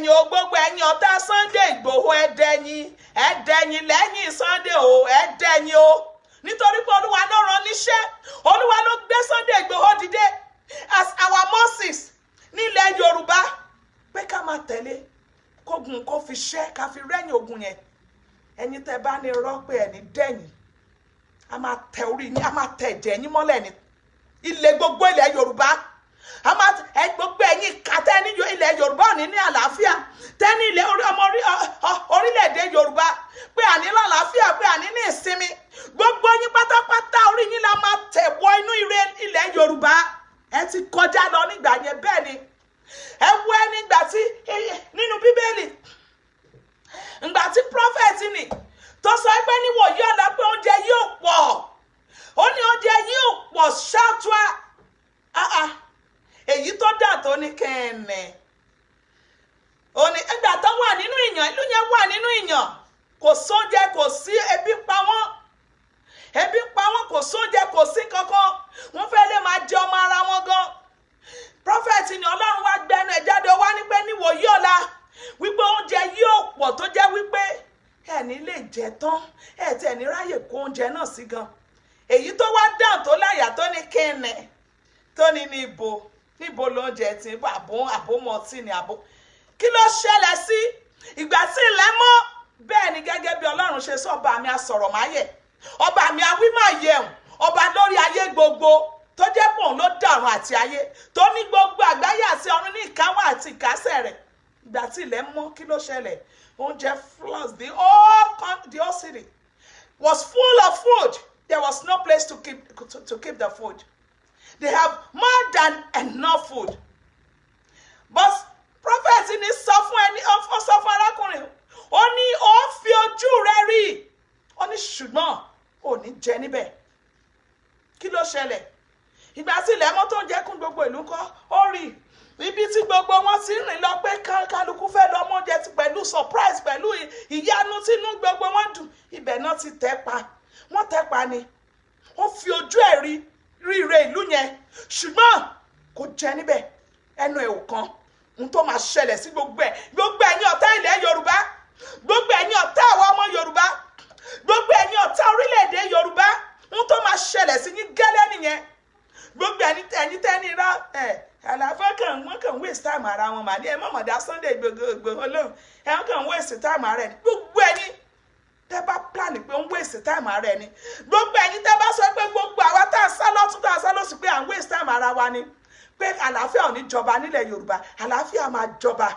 o gbogbo ẹ̀yin ọ̀tá Sunday Ìgbòho. Ẹ dẹ̀yìn lẹ́yìn Sunday o. Ẹ dẹ̀yìn o. Nítorí pé Olúwa ló rán níṣẹ́. Olúwa ló gbé Sunday Ìgbòho dìde as our Moses nílẹ̀ Yorùbá pé ká máa tẹ̀lé kógun kó fi ṣẹ́ ká fi rẹ́yìn ogun yẹn. Ẹ̀yin tẹ́ bá ní rọ́ pé ẹni dẹ̀yìn, a máa tẹ orí yín, a máa tẹ ẹ̀jẹ̀ yín mọ́lẹ̀ ní ilẹ̀ gbogbo ilẹ̀ Yorùbá. A máa gbogbo ẹ̀yin kàtẹ́ ní ilẹ̀ Yorùbá ò ní àlàáfíà. Tẹ́ni ilẹ̀ orílẹ̀-èdè Yorùbá pé àní lálàáfíà, pé àní ní ìsinmi. Gbogbo yín pátápátá orí yín la máa tẹ̀ wọ inú ilẹ̀ Yorùbá. Ẹ ti kọjá lọ nígbà yẹn. Bẹ́ẹ̀ ni ẹ wo ẹ nígbà tí nínú Bíbélì ìgbà tí prophet ni tó sọ pé níwòyí ọ̀la pé oúnjẹ yóò pọ̀. Ó ní oúnjẹ yóò pọ̀ ṣáàtúà. Èyí tó dà tó ní kẹ́ẹ̀nẹ̀. Ó ní ìgbà tó wà nínú ìyàn, ìlú yẹn wà nínú ìyàn, kò sóúnjẹ, kò sí, ebi pa wọ́n, kò sóúnjẹ, kò sí kankan. Wọ́n fẹ́ lè máa jẹ ọmọ ara wọn gan. Prophet ni Ọlọ́run wá gbẹnu ẹ̀ jáde, wá ní pé níwòyí ọ̀la wípé oúnjẹ yóò pọ̀ tó jẹ́ wípé ẹni lè jẹ tán, ẹ tí ẹni ráyè kó oúnjẹ náà sí gan. Èyí tó wá dáhùn tó láyà tó ní kẹ́ẹ̀nẹ̀ tó ní níbo lóúnjẹ tí àbómọtí ni àbó. Kí ló ṣẹlẹ̀ sí ìgbà tí ilẹ̀ mọ́? Bẹ́ẹ̀ ni gẹ́gẹ́ bí Ọlọ́run ṣe sọ, ọba mi asọ̀rọ̀ máyẹ̀, ọba mi awí máa yẹun, ọba lórí ayé gbogbo tó jẹ́ pé òun ló dàrún àti ayé, tó ní gbogbo àgbáyé àti ọ̀run ní ìkáwọ́ àti ìkásẹ̀ rẹ̀. ìgbà tí ilẹ̀ mọ́ kí ló ṣẹlẹ̀ oúnjẹ floods the whole city was full of food. There was no place to keep the food. They have more than enough food. But prophet ní sọ fún arákùnrin ó ní ó fi ojú rẹ̀ rí ó ní ṣùgbọ́n ò ní jẹ níbẹ̀. Kí ló ṣẹlẹ̀? Ìgbà tí ilẹ̀ mọ́ tó ń jẹ́ kún gbogbo ìlú kọ́ ó rí ibi tí gbogbo wọn ti rìn lọ pé kálukú fẹ́ lọ mọ́ jẹ pẹ̀lú surprise pẹ̀lú ìyanu tínú gbogbo wọn dùn ibẹ̀ náà ti tẹ́ pa wọ́n tẹ́ pa ni ó fi ojú ẹ̀ rí ire ìlú yẹn ṣùgbọ́n kò jẹ níbẹ̀ ẹnu ẹ̀ ò kan ohun tó máa ṣẹlẹ̀ sí gbogbo ẹ̀yin ọ̀tá ilẹ̀ Yorùbá gbogbo ẹ̀yin ọ̀tá àwọn ọmọ Yorùbá gbogbo ẹ̀yin ọ̀tá orílẹ̀-èdè Yorùbá ohun tó máa ṣẹlẹ̀ sí yín gẹ́lẹ́ nìyẹn gbogbo ẹ̀yin tẹ́ni rá àlàáfíà wọ́n kàn waste time ara wọn mà ní ẹ mọ̀mọ́dá Sunday gbogbo lóhùn ẹ kàn waste time ara ẹ̀ gbogbo ẹ̀yin tẹ́ bá plan pé ń waste time ara ẹ̀ ni gbogbo ẹ̀yin tẹ́ bá sọ pé gbogbo àwa tá a sá lọ́tún tá a sá lọ́sùn pé à ń waste time ara wa ni pé àlàáfíà ò ní jọba nílẹ̀ Yorùbá àlàáfíà máa jọba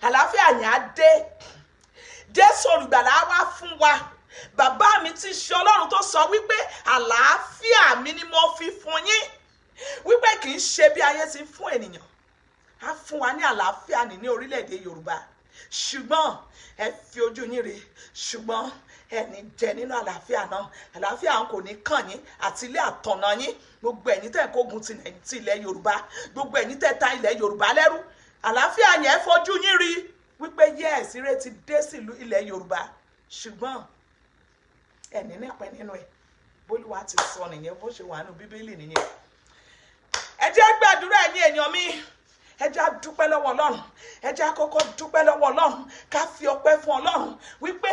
àlàáfíà yẹn á dé Jésù olùgbàlà wá fún wa bàbá mi ti ṣe Ọlọ́run tó sọ wípé àlàáfíà mi ni mo fi fún yín wípé kì í ṣe bí ayé ti fún ènìyàn á fún wa ní àlàáfíà ní orílẹ̀-èdè Yorùbá ṣùgbọ́n ẹ fi ojú yín rí ṣùgbọ́n ẹni jẹ nínú àlàáfíà náà àlàáfíà kò ní kàn yín àti ilé àtọ̀nà yín gbogbo ẹ̀yin tẹ́ kógun ti ilẹ̀ Yorùbá gbogbo ẹ̀yin tẹ́ ta ilẹ̀ Yorùbá lẹ́rú àlàáfíà yẹn fojú yín rí wípé yes ire ti dé sí ilẹ̀ Yorùbá ṣùgbọ́n ẹni nípìn nínú ẹ̀ bólúwa ti sọ nìyẹn bó ṣe wà nínú Bíbélì nìyẹn. Ẹ jẹ́ gbàdúrà ẹ̀yin èèyàn mi ẹ jẹ́ á dúpẹ́ lọ́wọ́ Ọlọ́run ẹ jẹ́ á kọ́kọ́ dúpẹ́ lọ́wọ́ Ọlọ́run ká fi ọpẹ́ fún Ọlọ́run wípé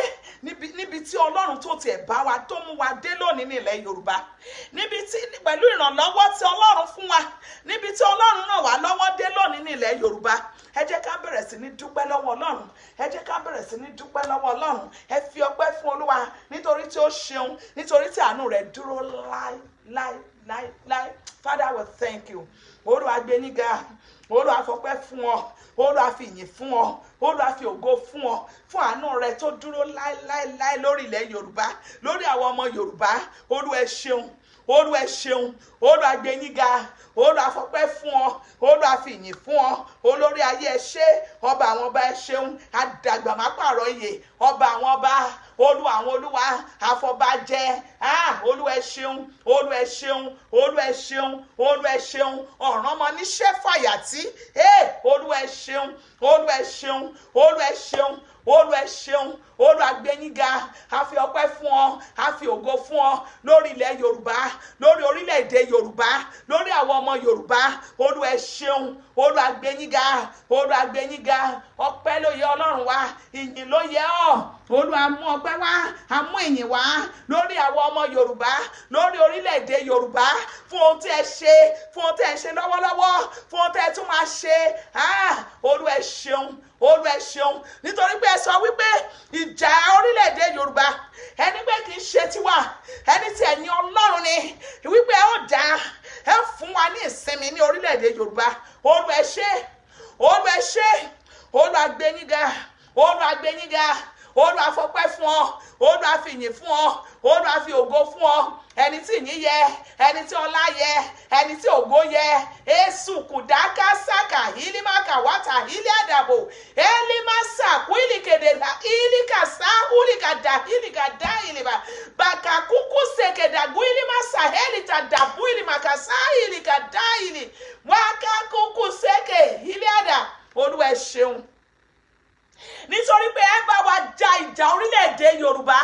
níbi tí Ọlọ́run tó tiẹ̀ bá wa tó mú wa dé lónìí nílẹ̀ Yorùbá níbi tí pẹ̀lú ìrànlọ́wọ́ tí Ọlọ́run fún wa níbi tí Ọlọ́run ràn wá lọ́wọ́ dé lónìí nílẹ̀ Yorùbá ẹ jẹ́ ká bẹ̀rẹ̀ sí ní dúpẹ́ lọ́wọ́ Ọlọ́run ẹ jẹ́ ká bẹ̀rẹ̀ sí ní dúpẹ́ lọ́wọ́ Ọlọ́run ẹ fi ọpẹ́ fún Olúwa nítorí tí ó ṣeun nítorí tí àánú rẹ̀ dúró láí. Father, we thank you. Olúwa gbé yín ga Olúwa fọpẹ́ fún ọ Olúwa fi ìyìn fún ọ Olúwa fi ògo fún ọ fún àánú rẹ tó dúró láí lórí ilẹ̀ Yorùbá lórí àwọn ọmọ Yorùbá Olúwa ẹ ṣeun Olúwa ẹ ṣeun Olúwa gbé yín ga Olúwa fọpẹ́ fún ọ Olúwa fi ìyìn fún ọ olórí ayé ẹ ṣé ọba àwọn ọba ẹ ṣeun àdàgbà má pààrọ̀ iyè ọba àwọn ọba Olúwa àwọn olúwa àfọbàjẹ́ Olúwa ẹ ṣeun Olúwa ẹ ṣeun Olúwa ẹ ṣeun Olúwa ẹ ṣeun ọ̀ràn ọmọ níṣẹ́ fàyàtì Olúwa ẹ ṣeun Olúwa ẹ ṣeun Olúwa ẹ ṣeun Olúwa ẹ ṣeun Olúwa gbé yín ga a fi ọpẹ́ fún ọ a fi ògo fún ọ lórí ilẹ̀ Yorùbá lórí orílẹ̀-èdè Yorùbá lórí àwọn ọmọ Yorùbá Olúwa ẹ ṣeun Olúwa gbé yín ga Olúwa gbé yín ga ọpẹ́ ló yẹ Ọlọ́run wa ìyìn ló yẹ ọ́ Olúwa mú ọpẹ́ wá a mú ìyìn wá lórí àwọn ọmọ Yorùbá lórí orílẹ̀-èdè Yorùbá fún ohun tí ẹ ṣe fún ohun tí ẹ ṣe lọ́wọ́lọ́wọ́ fún ohun tí ẹ tún máa ṣe Olúwa ẹ ṣeun Olúwa ẹ ṣeun nítorí pé ẹ sọ wípé ìjà orílẹ̀-èdè Yorùbá ẹni pé kì í ṣe tiwa ẹni tí ẹ̀yin Ọlọ́run ni wípé ẹ ó dá ẹ fún wa ní ìsinmi ní orílẹ̀-èdè Yorùbá Olúwa ẹ ṣé Olúwa ẹ ṣé Olúwa gbé yín ga Olúwa gbé yín ga Olúwa fọpẹ́ fún ọ Olúwa fi ìyìn fún ọ Olúwa fi ògo fún ọ ẹni tí ìyìn yẹ ẹni tí ọlá yẹ ẹni tí ògo yẹ èsù kùdáká sáka ìlímàkà wátà ìlí àdàbò ẹlímàsà kúìlìkèdè ìlíkàsá húlìkàdà ìlíkàdá ìlíbà bàkà kúkú sèkèdà gúìlímàsà ẹlìtàdà búìlìmàkàsá ìlíkàdá ìlí wákà kúkú sèkè ìlí àdà Olúwa ẹ ṣeun nítorí pé ẹ bá wa ja ìjà orílẹ̀-èdè Yorùbá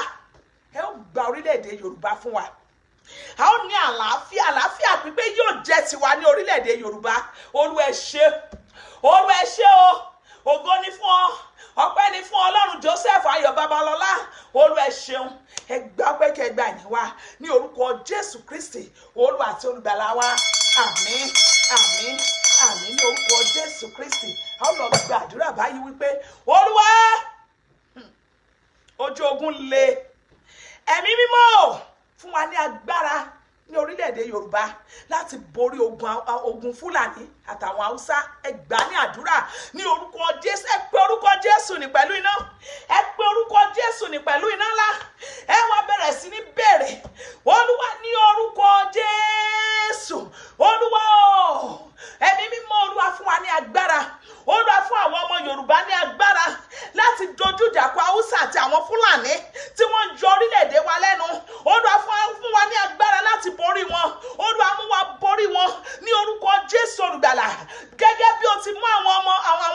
ẹ ó gba orílẹ̀-èdè Yorùbá fún wa a ó ní àlàáfíà pípé yóò jẹ́ tiwa ní orílẹ̀-èdè Yorùbá Olúwa ẹ ṣé Olúwa ẹ ṣé o ògo ni fún ọ ọpẹ́ ni fún Ọlọ́run Joseph Ayọ̀ Babalọ́lá Olúwa ẹ ṣeun ẹ gbà ọpẹ́ kẹ́ gbà yín wá ní orúkọ Jésù Kristi Olúwa àti olùgbàlà wa àmín àmín àmín ní orúkọ Jésù Kristi a ó lọ gbàdúrà báyìí wípé Olúwa ojú ogun le ẹ̀mí mímọ́ fún wa ní agbára ní orílẹ̀-èdè Yorùbá láti borí ogun Fúlàní àtàwọn Haúsá. Ẹ gbà ní àdúrà ní orúkọ Jésù. Ẹ pe orúkọ Jésù ní pẹ̀lú iná. Ẹ pe orúkọ Jésù ní pẹ̀lú iná ńlá. Ẹ wá bẹ̀rẹ̀ sí ní béèrè. Olúwa ní orúkọ Jésù. Olúwa o, ẹ̀mí mímọ́, Olúwa fún wa ní agbára. Olúwa fún àwọn ọmọ Yorùbá ní agbára láti dojú ìjà kọ Haúsá àti àwọn Fúlàní tí wọ́n ń jọ orílẹ̀-èdè wa lẹ́nu. Olúwa fún wa ní agbára láti borí wọn. Olúwa mú wa borí wọn ní orúkọ Jésù olùgbàlà. Gẹ́gẹ́ bí o ti mú àwọn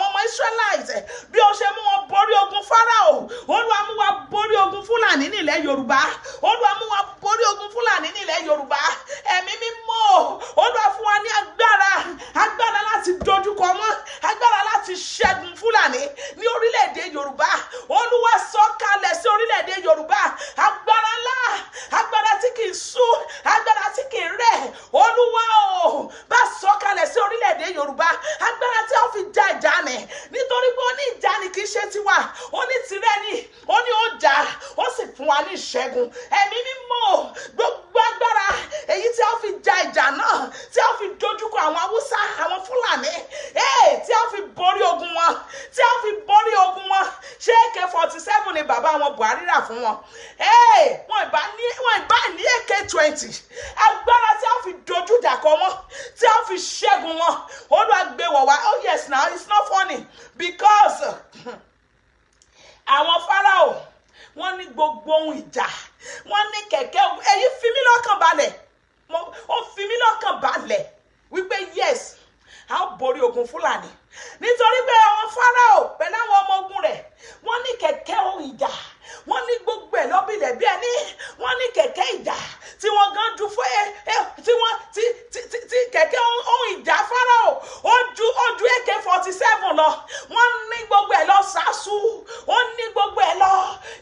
ọmọ Israelite, bí o ṣe mú wọn borí ogun Fáráò, Olúwa mú wa borí ogun Fúlàní nílẹ̀ Yorùbá. Olúwa mú wa borí ogun Fúlàní nílẹ̀ Yorùbá. Ẹ̀mí mímọ́, Olúwa fún wa ní agbára láti dojúkọ wọn, agbára láti ṣẹ́gun Fúlàní ní orílẹ̀-èdè Yorùbá. Olúwa sọ̀kalẹ̀ sí orílẹ̀-èdè Yorùbá. Agbára ńlá, agbára tí kì í sú, agbára tí kì í rẹ̀. Olúwa o, bá sọ̀kalẹ̀ sí orílẹ̀-èdè Yorùbá. Agbára tí ó fi ja ìjà nì, nítorí pé ó ní ìjà ni kì í ṣe tiwa, ó ní tirẹ̀ ni, ó ní ó jà, ó sì fún wa ní ìṣẹ́gun. Ẹ̀mí mímọ́, gbogbo agbára èyí tí ó fi ja ìjà náà, tí ó fi dojúkọ àwọn Haúsá, àwọn Fúlàní, tí ó fi borí ogun wọn, tí ó fi borí ogun wọn. Ṣé AK-47 ni bàbá wọn Buhari rà fún wọn? Wọn ìbá ní AK-20. Agbára tí ó fi dojú ìjà kọ wọn, tí ó fi ṣẹ́gun wọn. Olúwa gbé wọ̀ wá. Oh yes, now it's not funny because àwọn Fáráò wọ́n ní gbogbo ohun ìjà, wọ́n ní kẹ̀kẹ́. Èyí fi mí lọ́kàn balẹ̀, ó fi mí lọ́kàn balẹ̀ wípé yes, a ó borí ogun Fúlàní, nítorí pé àwọn Fáráò pẹ̀lú àwọn ọmọ ogun rẹ̀ wọ́n ní kẹ̀kẹ́ ohun ìjà, wọ́n ní gbogbo ẹ̀ lọ́bìlẹ̀ bí ẹni, wọ́n ní kẹ̀kẹ́ ìjà tí wọ́n gan ju fún tí kẹ̀kẹ́ ohun ìjà Fáráò ó ju AK-47 lọ. Wọ́n ní gbogbo ẹ̀ lọ sásù, ó ní gbogbo ẹ̀ lọ,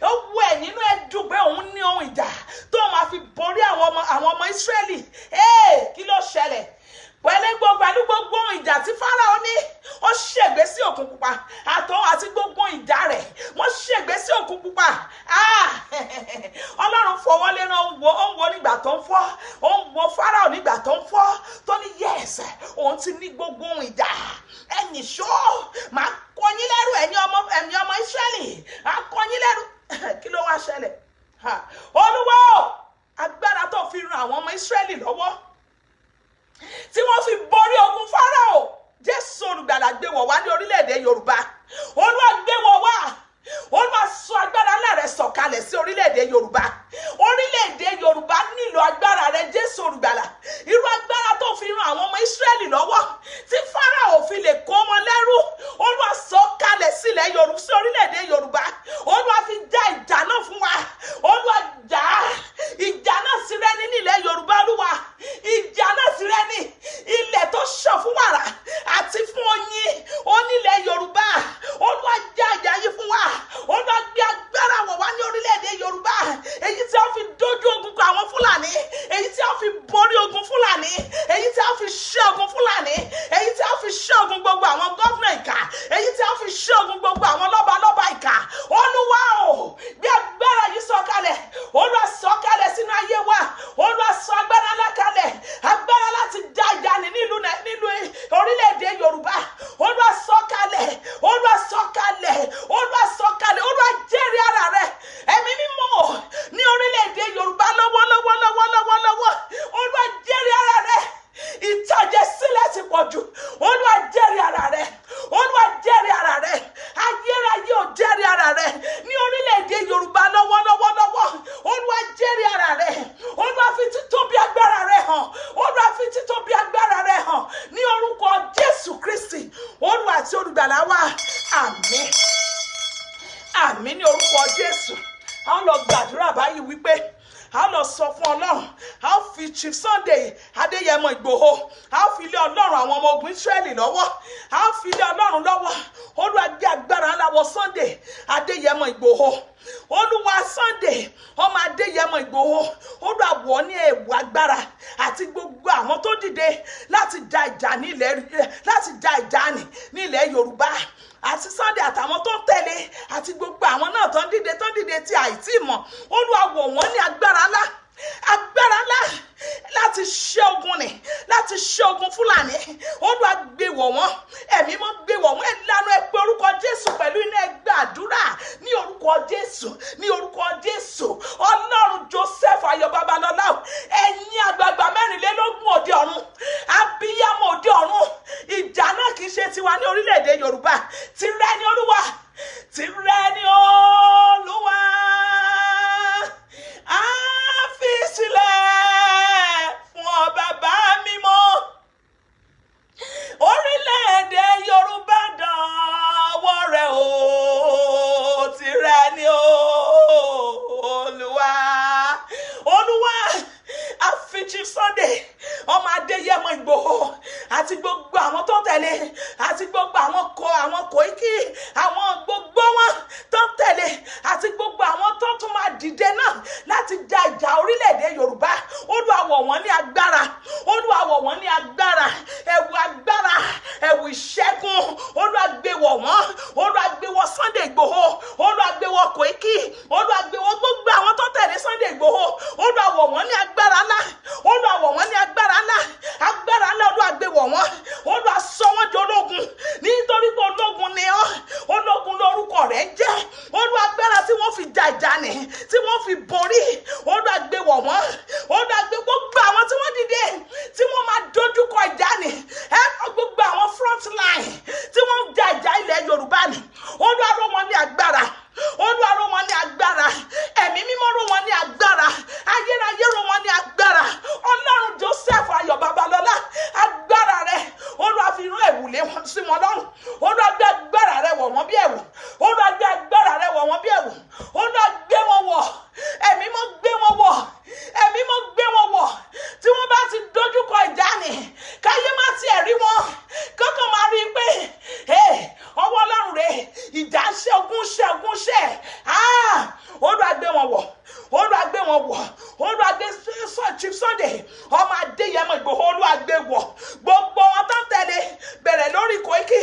ó wù ẹ̀ nínú ẹ̀ dùn pé òun ní ohun ìjà tó máa fi borí àwọn ọmọ Ísírẹ́lì. Kí ló ṣẹlẹ̀? Pẹ̀lú gbogbo ohun ìjà tí Fáráò ní, ó ṣègbé sí Òkun Pupa, àtòun àti gbogbo ìjà rẹ̀ wọ́n ṣègbé sí Òkun Pupa. Ọlọ́run fọwọ́ lẹ́nu, ó ń wo nígbà tó ń fọ́, ó ń wo Fáráò nígbà tó ń fọ́, tó ní yes, òun ti ní gbogbo ohun ìjà. Ẹ̀yìn ṣó máa kọ́ yín lẹ́rù, ẹ̀yin ọmọ Ísírẹ́lì, máa kọ́ yín lẹ́rù. Kí ló wá ṣẹlẹ̀? Olúwa, agbára tó fi ran àwọn ọmọ Ísírẹ́lì lọ́wọ́ tí wọ́n fi borí ogun Fáráò, Jésù olùgbàlà gbé wọ̀ wá ní orílẹ̀-èdè Yorùbá. Olúwa gbé wọ̀ wá. Olúwa sọ agbára ńlá rẹ̀ sọ̀kalẹ̀ sí orílẹ̀-èdè Yorùbá. Orílẹ̀-èdè Yorùbá nílò agbára rẹ̀, Jésù olùgbàlà. Irú agbára tó fi ran àwọn ọmọ Ísírẹ́lì lọ́wọ́ tí Fáráò fi lè kó wọn lẹ́rú. Olúwa sọ̀kalẹ̀ sílẹ̀ Yorùbá, sí orílẹ̀-èdè Yorùbá. Olúwa fi já ìjà náà fún wa. Olúwa jà ìjà náà sí rẹ́ni nílẹ̀ Yorùbá. Olúwa, ìjà náà sí rẹ́ni ilẹ̀ tó ṣàn fún wàrà àti fún oyin onílẹ̀ Yorùbá. Olúwa já ìjà yìí fún wa. Olúwa gbé agbára wọ̀ wá ní orílẹ̀-èdè Yorùbá, èyí tí a fi dojú ogun kọ àwọn Fúlàní, èyí tí a fi borí ogun Fúlàní, èyí tí a fi ṣẹ́ ogun Fúlàní, èyí tí a fi ṣẹ́ ogun gbogbo àwọn gọ́fúnà ìkà, èyí tí a fi ṣẹ́ ogun gbogbo àwọn lọ́balọ́ba ìkà. Olúwa o, gbé agbára yìí sọ̀kalẹ̀. Olúwa sọ̀kalẹ̀ sínú ayé wa. Olúwa sọ agbára ńlá kalẹ̀, agbára láti dá ìjà ní nílùú orílẹ̀-èdè Yorùbá. Olúwa sọ̀kalẹ̀, Olúwa sọ̀kalẹ̀, Olúwa sọ̀kalẹ̀. Olúwa jẹ́rìí ara rẹ̀. Ẹ̀mí mímọ́ ní orílẹ̀-èdè Yorùbá lọ́wọ́. Olúwa jẹ́rìí ara rẹ̀. Ìtàjẹ̀ sílẹ̀ ti pọ̀ jù. Olúwa jẹ́rìí ara rẹ̀. Olúwa jẹ́rìí ara rẹ̀. Ayérayé ò jẹ́rìí ara rẹ̀ ní orílẹ̀-èdè Yorùbá lọ́wọ́. Olúwa jẹ́rìí ara rẹ̀. Olúwa fi títóbi agbára rẹ̀ hàn. Olúwa fi títóbi agbára rẹ̀ hàn ní orúkọ Jésù Kristi, Olúwa àti olùgbàlà wa. Àmín. Àmín ní orúkọ Jésù. A lọ gbàdúrà báyìí wípé a lọ sọ fún Ọlọ́run, a fi Chief Sunday Adéyẹmọ Ìgbòho, a fi ilé Ọlọ́run àwọn ọmọ ogun Ísírẹ́lì lọ́wọ́, a fi ilé Ọlọ́run lọ́wọ́. Olúwa gbé agbára ńlá wọ Sunday Adéyẹmọ Ìgbòho. Olúwa Sunday ọmọ Adéyẹmọ Ìgbòho, Olúwa wọ̀ ní ẹ̀wù agbára àti gbogbo àwọn tó dìde láti da ìjà ní ilẹ̀ Yorùbá, àti Sunday àtàwọn tó ń tẹ̀lé, àti gbogbo àwọn náà tó ń dìde tí àìtí mọ̀. Olúwa wọ̀ wọ́n ní agbára ńlá agbára ńlá láti ṣẹ́ ogun ni, láti ṣẹ́ ogun Fúlàní. Olúwa gbé wọ̀ wọ́n, ẹ̀mí mọ́ gbé wọ̀ wọ́n. Ẹ lanu, ẹ pe orúkọ Jésù pẹ̀lú iná, ẹ gbàdúrà ní orúkọ Jésù, ní orúkọ Jésù. Ọlọ́run Joseph Ayọ̀ Babalọ́lá, ẹ̀yin àgbààgbà mẹ́rìnlélógún òde ọ̀run, abiyamọ òde ọ̀run, ìjà náà kì í ṣe tiwa ní orílẹ̀-èdè Yorùbá. Tìrẹ ni Olúwa, tìrẹ ni Olúwa. A fi sílẹ̀ fún ọ bàbá mímọ́. Orílẹ̀-èdè Yorùbá dọ̀wọ́ rẹ o, tìrẹ ni Olúwa. Olúwa, a fi Chief Sunday ọmọ Adéyẹmọ Ìgbòho àti gbogbo àwọn tó tẹ̀lé, àti gbogbo àwọn Koiki, àwọn gbogbo wọn tó tẹ̀lé, àti gbogbo àwọn tó tún máa dìde náà láti ja ìjà orílẹ̀-èdè Yorùbá. Olúwa wọ̀ wọ́n ní agbára, Olúwa wọ̀ wọ́n ní agbára, ẹ̀wù agbára, ẹ̀wù ìṣẹ́gun. Olúwa gbé wọ̀ wọ́n, Olúwa gbé wọ̀ Sunday Ìgbòho, Olúwa gbé wọ̀ Koiki, Olúwa gbé wọ̀ gbogbo àwọn tó tẹ̀lé Sunday Ìgbòho. Olúwa wọ̀ wọ́n ní agbára ńlá, Olúwa wọ̀ wọ́n ní agbára ńlá, agbára ńlá. Olúwa gbé wọ̀ wọ́n, Olúwa sọ wọ́n di ológun, nítorí pé ológun ni ọ́, ológun lórúkọ rẹ̀ jẹ́. Olúwa agbára tí wọ́n fi ja ìjà ni, tí wọ́n fi borí. Olúwa gbé wọ̀ wọ́n, Olúwa gbé gbogbo àwọn tí wọ́n dìde, tí wọ́n máa dojúkọ ìjà ni, gbogbo àwọn front line tí wọ́n ja ìjà ilẹ̀ Yorùbá ni. Olúwa rọ̀ wọ́n ní agbára, Olúwa rọ̀ wọ́n ní agbára, ẹ̀mí mímọ́ rọ̀ wọ́n ní agbára, ayérayé rọ̀ wọ́n ní agbára. Ọlọ́run Joseph Ayọ̀ Babalọ́lá, agbára rẹ̀ Olúwa fi rán ẹ̀wù lé wọn sí wọn lọ́rùn. Olúwa gbé agbára rẹ̀ wọ̀ wọ́n bí ẹ̀wù, Olúwa gbé agbára rẹ̀ wọ̀ wọ́n bí ẹ̀wù. Olúwa gbé wọn wọ̀, ẹ̀mí mọ́ gbé wọn wọ̀, ẹ̀mí mọ́ gbé wọn wọ̀. Tí wọ́n bá ti dojúkọ ìjà ni, káyé má tiẹ̀ rí wọn, kọ́kàn máa rí i pé ọwọ́ Ọlọ́run rẹ̀, ìjà ń ṣe, ogun ṣe, ogun ṣe. Olúwa gbé wọn wọ̀, Olúwa gbé wọn wọ̀, Olúwa gbé Chief Sunday ọmọ Adéyẹmọ Ìgbòho, Olúwa gbé wọ̀. Gbogbo wọn tó tẹ̀lé, bẹ̀rẹ̀ lórí Koiki,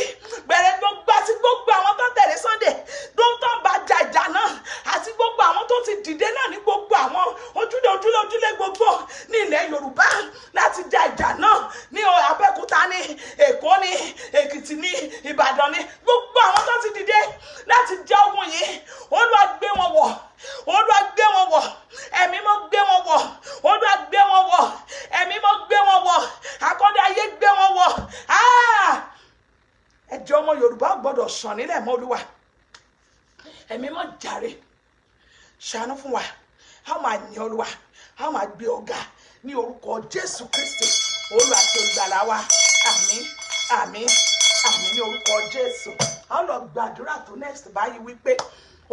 bẹ̀rẹ̀ gbogbo àti gbogbo àwọn tó tẹ̀lé Sunday tó ń tán bá ja ìjà náà, àti gbogbo àwọn tó ti dìde náà ní gbogbo àwọn ojúlé gbogbo ní ilẹ̀ Yorùbá láti ja ìjà náà, ní Abẹ́òkúta, ní Èkó, ní Èkìtì, ní Ìbàdàn, ní gbogbo àwọn tó ti dìde láti ja ogun yìí. Olúwa gbé wọn wọ̀, Olúwa gbé wọn wọ̀, ẹ̀mí mọ́ gbé wọn wọ̀, Olúwa gbé wọn wọ̀, ẹ̀mí mọ́ gbé wọn wọ̀, akọ́dá ayé gbé wọn wọ̀. Ẹ̀jẹ̀ ọmọ Yorùbá gbọ́dọ̀ sàn nílẹ̀ mọ́ Olúwa. Ẹ̀mí mọ́ jàre, ṣàánú fún wa, a máa yìn Olúwa, a máa gbé ọ̀gá ní orúkọ Jésù Kristi Olúwa àti olùgbàlà wa. Àmín, àmín, àmín ní orúkọ Jésù. A lọ gbàdúrà tó next báyìí wípé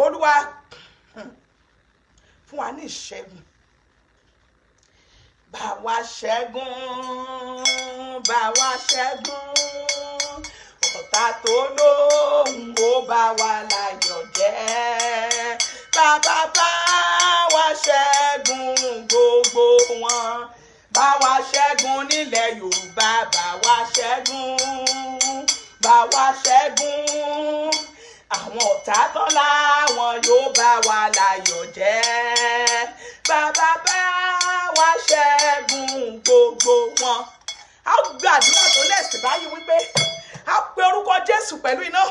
Olúwa fún wa ní ìṣẹ́gun. Bá wa ṣẹ́gun, bá wa ṣẹ́gun, ọ̀tá tó lóhùn ó bá wa láyọ̀ jẹ́. Bàbá bá wa ṣẹ́gun gbogbo wọn, bá wa ṣẹ́gun nílẹ̀ Yorùbá, bá wa ṣẹ́gun, bá wa ṣẹ́gun. Àwọn ọ̀tá tán láwọn yóò bá wa láyọ̀ jẹ́. Bàbá bá wa ṣẹ́gun gbogbo wọn. A gbàdúrà tó lẹ́sìn báyìí wípé a pe orúkọ Jésù pẹ̀lú iná,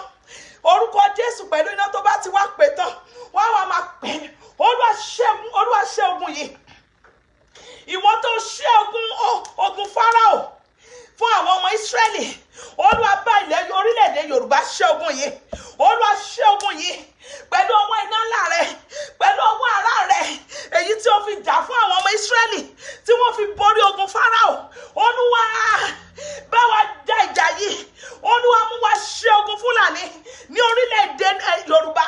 orúkọ Jésù pẹ̀lú iná. Tó bá ti wá pè tán, wọ́n á wá máa pè é. Olúwa ṣẹ́ ogun yìí. Ìwọ tó ṣẹ́ ogun Fáráò fún àwọn ọmọ Ísírẹ́lì, Olúwa bá ilẹ̀ orílẹ̀-èdè Yorùbá ṣẹ́ ogun yìí. Olúwa ṣẹ́ ogun yìí pẹ̀lú ọwọ́ iná ńlá rẹ̀, pẹ̀lú ọwọ́ àrá rẹ̀, èyí tí ó fi jà fún àwọn ọmọ Ísírẹ́lì tí wọ́n fi borí ogun Fáráò. Olúwa bá wa ja ìjà yìí. Olúwa mú wa ṣẹ́ ogun Fúlàní ní orílẹ̀-èdè Yorùbá.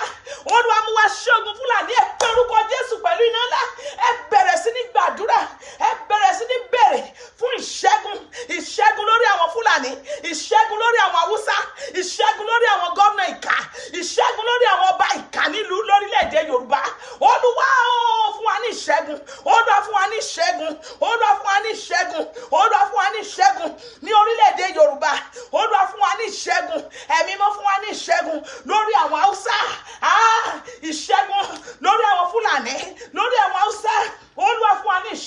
Olúwa mú wa ṣẹ́ ogun Fúlàní. Ẹ pe orúkọ Jésù pẹ̀lú iná ńlá. Ẹ bẹ̀rẹ̀ sí ní gbàdúrà, ẹ bẹ̀rẹ̀ sí ní bẹ̀rẹ̀ fún ìṣẹ́gun lórí àwọn Fúlàní, ìṣẹ́gun lórí àwọn Haúsá, ìṣẹ́gun lórí àwọn gómìnà ìkà, ìṣẹ́gun lórí àwọn ọba ìkà nílùú lórílẹ̀-èdè Yorùbá. Olúwa fún wa ní ìṣẹ́gun, Olúwa fún wa ní ìṣẹ́gun, Olúwa fún wa ní ìṣẹ́gun, Olúwa fún wa ní ìṣẹ́gun ní orílẹ̀-èdè Yorùbá. Olúwa fún wa ní ìṣẹ́gun, ẹ̀mí mọ́ fún wa ní ìṣẹ́gun lórí àwọn Haúsá, ìṣẹ́gun lórí àwọn Fúlàní, lórí àwọn Haúsá. Olúwa fún wa ní ìṣẹ́gun.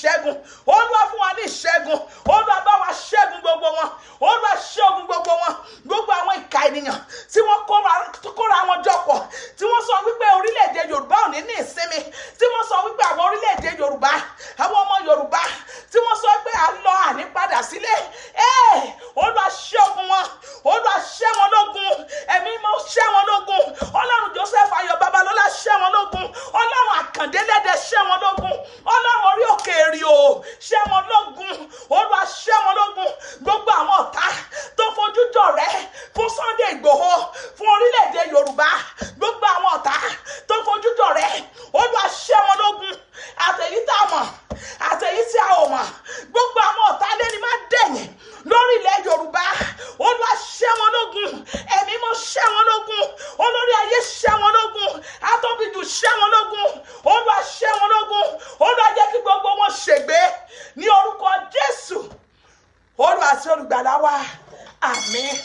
ènìyàn tí wọ́n kóra wọn jọpọ̀ tí wọ́n sọ wípé orílẹ̀-èdè Yorùbá ò ní ìsinmi, tí wọ́n sọ wípé àwọn orílẹ̀-èdè Yorùbá, àwọn ọmọ Yorùbá tí wọ́n sọ pé à ń lọ àní padà sílé, Olúwa ṣẹ́gun wọn, Olúwa ṣẹ́ wọn lógun, ẹ̀mí mọ́ ṣẹ́ wọn lógun, Ọlọ́run Joseph Ayọ̀ Babalọ́lá ṣẹ́ wọn lógun, Ọlọ́run Àkàndé Lẹ́dẹ̀ ṣẹ́ wọn lógun, Ọlọ́run orí òkè èrìò ṣẹ́ wọn lógun, Olúwa ṣẹ́ wọn lógun. Gbogbo àwọn ọ̀tá tó fojú jọ rẹ̀ fún Sunday Ìgbòho, fún orílẹ̀-èdè Yorùbá, gbogbo àwọn ọ̀tá tó fojú jọ rẹ̀, Olúwa ṣẹ́ wọn lógun. Àtẹ̀yí tá a mọ̀, àtẹ̀yí tí a ò mọ̀, gbogbo àwọn ọ̀tá lẹ́ni má dẹ̀yìn lórí ilẹ̀ Yorùbá, Olúwa ṣẹ́ wọn lógun, ẹ̀mí mọ́ ṣẹ́ wọn lógun, olórí ayé ṣẹ́ wọn lógun, atóbijù ṣẹ́ wọn lógun, Olúwa ṣẹ́ wọn lógun, Olúwa jẹ́ kí gbogbo wọn ṣègbé ní orúkọ Jésù Olúwa àti olùgbàlà wa. Àmín,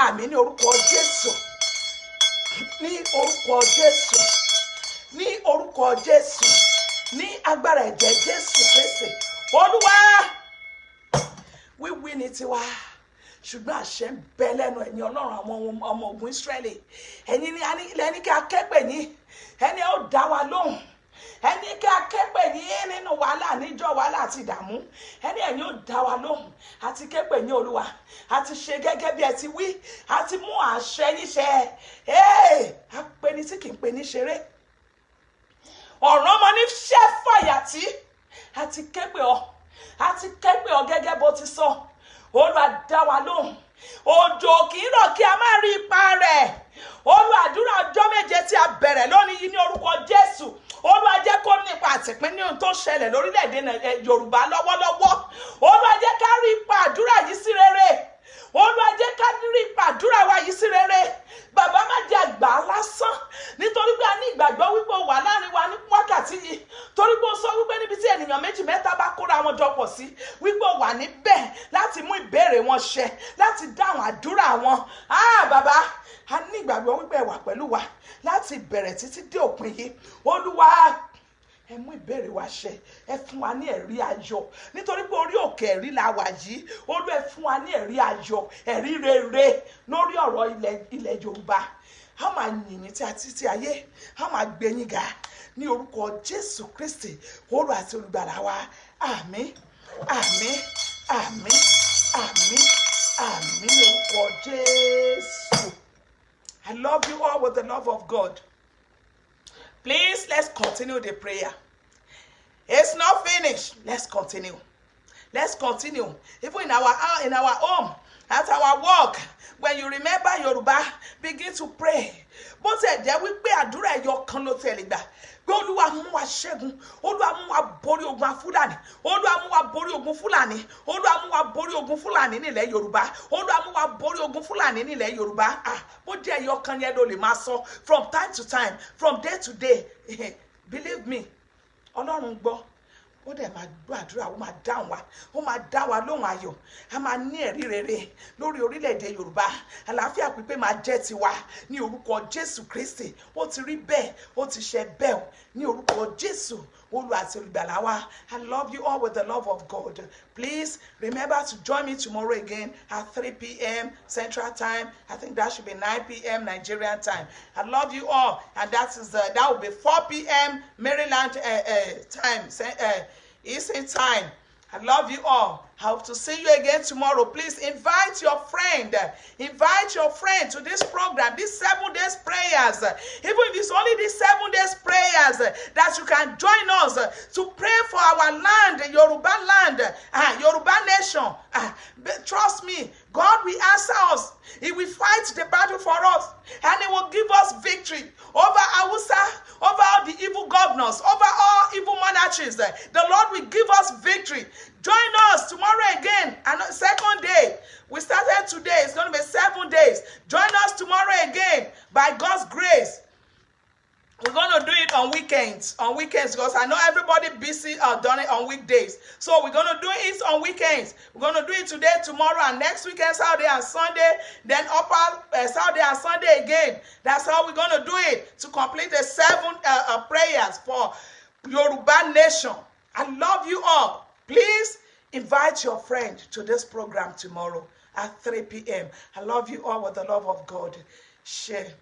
àmín ní orúkọ Jésù, ní orúkọ Jésù, ní orúkọ Jésù, ní agbára ẹ̀jẹ̀ Jésù Kristi Olúwa. Wíwí ni tiwa, ṣùgbọ́n àṣẹ ń bẹ lẹ́nu ẹ̀yin Ọlọ́run àwọn ọmọ ogun Ísírẹ́lì. Ẹ̀yin ni ẹni kí a ké pè yín, ẹni ó dá wa lóhùn, ẹni kí a ké pè yín nínú wàhálà, níjọ́ wàhálà àti ìdààmú, ẹni ẹ̀yin ó dá wa lóhùn, àti ké pè yín Olúwa, àti ṣe gẹ́gẹ́ bí ẹ ti wí, àti mú àṣẹ yín ṣẹ. Apẹni tí kì í pe ní ṣeré, ọ̀ràn ọmọ ní ṣẹ́ fàyàtì, àti ké pè ọ́, àti ké pè ọ́ gẹ́gẹ́ bó ti sọ. Olúwa dá wa lóhùn, òjò kì í rọ̀ kí a má rí ipa rẹ̀. Olúwa àdúrà ọjọ́ méje tí a bẹ̀rẹ̀ lónìí yìí ní orúkọ Jésù, Olúwa jẹ́ kó nípa àtìpín ní ohun tó ṣẹlẹ̀ lórílẹ̀-èdè Yorùbá lọ́wọ́lọ́wọ́. Olúwa jẹ́ ká rí ipa àdúrà yìí sí rere, Olúwa jẹ́ ká rí ipa àdúrà wa yìí sí rere. Bàbá má jẹ́ àgbà lásán, nítorí pé a ní ìgbàgbọ́ wípé ó wà láàrin wa ní wákàtí yìí, torí pé ó sọ wípé níbi tí ènìyàn méjì mẹ́ta bá kóra wọn jọpọ̀ sí, wípé ó wà níbẹ̀ láti mú ìbéèrè wọn ṣẹ, láti dáhùn àdúrà wọn. Bàbá, a ní ìgbàgbọ́ wípé ẹ wà pẹ̀lú wa láti bẹ̀rẹ̀ títí dé òpin yìí. Olúwa, ẹ mú ìbéèrè wa ṣẹ, ẹ fún wa ní ẹ̀rí ayọ̀, nítorí pé orí òkè ẹ̀rí la wà yìí. Olúwa, ẹ fún wa ní ẹ̀rí ayọ̀, ẹ̀rí rere lórí ọ̀rọ̀ ilẹ̀ Yorùbá. A máa yìn yín títí ayé, a máa gbé yín ga ní orúkọ Jésù Kristi Olúwa àti olùgbàlà wa. Àmín, àmín, àmín, àmín, àmín ní orúkọ Jésù. I love you all with the love of God. Please, let's continue the prayer. It's not finished. Let's continue. Let's continue. Even in our home, at our work, when you remember Yoruba, begin to pray. Bó ṣe jẹ́ wípé àdúrà ẹyọ kan ló tẹ̀lé gbà. Pé Olúwa mú wa ṣẹ́gun, Olúwa mú wa borí ogun Fúlàní, Olúwa mú wa borí ogun Fúlàní, Olúwa mú wa borí ogun Fúlàní nílẹ̀ Yorùbá, Olúwa mú wa borí ogun Fúlàní nílẹ̀ Yorùbá. Bó jẹ́ ẹyọ kan yẹn ló lè máa sọ from time to time, from day to day. Believe me, Ọlọ́run gbọ́. Ó dẹ̀ máa gbọ́ àdúrà, ó máa dáhùn wa, ó máa dá wa lóhùn ayọ̀, a máa ní ẹ̀rí rere lórí orílẹ̀-èdè Yorùbá. Àlàáfíà pípé máa jẹ́ tiwa ní orúkọ Jésù Kristi. Ó ti rí bẹ́ẹ̀, ó ti ṣe bẹ́ẹ̀ ní orúkọ Jésù Olúwa àti olùgbàlà wa. I love you all with the love of God. Please remember to join me tomorrow again at 3 p.m. Central Time. I think that should be 9 p.m. Nigerian time. I love you all, and that will be 4 p.m. Maryland time, Eastern time. I love you all. I hope to see you again tomorrow. Please invite your friend. Invite your friend to this program, these 7 days prayers. Even if it's only these 7 days prayers that you can join us to pray for our land, Yoruba land, Yoruba nation. Trust me, God will answer us. He will fight the battle for us, and He will give us victory over Hausa, over all the evil governors, over all evil monarchies. The Lord will give us victory. Join us tomorrow again, and second day. We started today. It's going to be 7 days. Join us tomorrow again by God's grace. We're going to do it on weekends. Because I know everybody busy done it on weekdays. So we're going to do it on weekends. We're going to do it today, tomorrow, and next weekend, Saturday and Sunday. Then Saturday and Sunday again. That's how we're going to do it to complete the 7 prayers for Yoruba nation. I love you all. Please invite your friend to this program tomorrow. at 3 p.m. I love you all with the love of God. Share.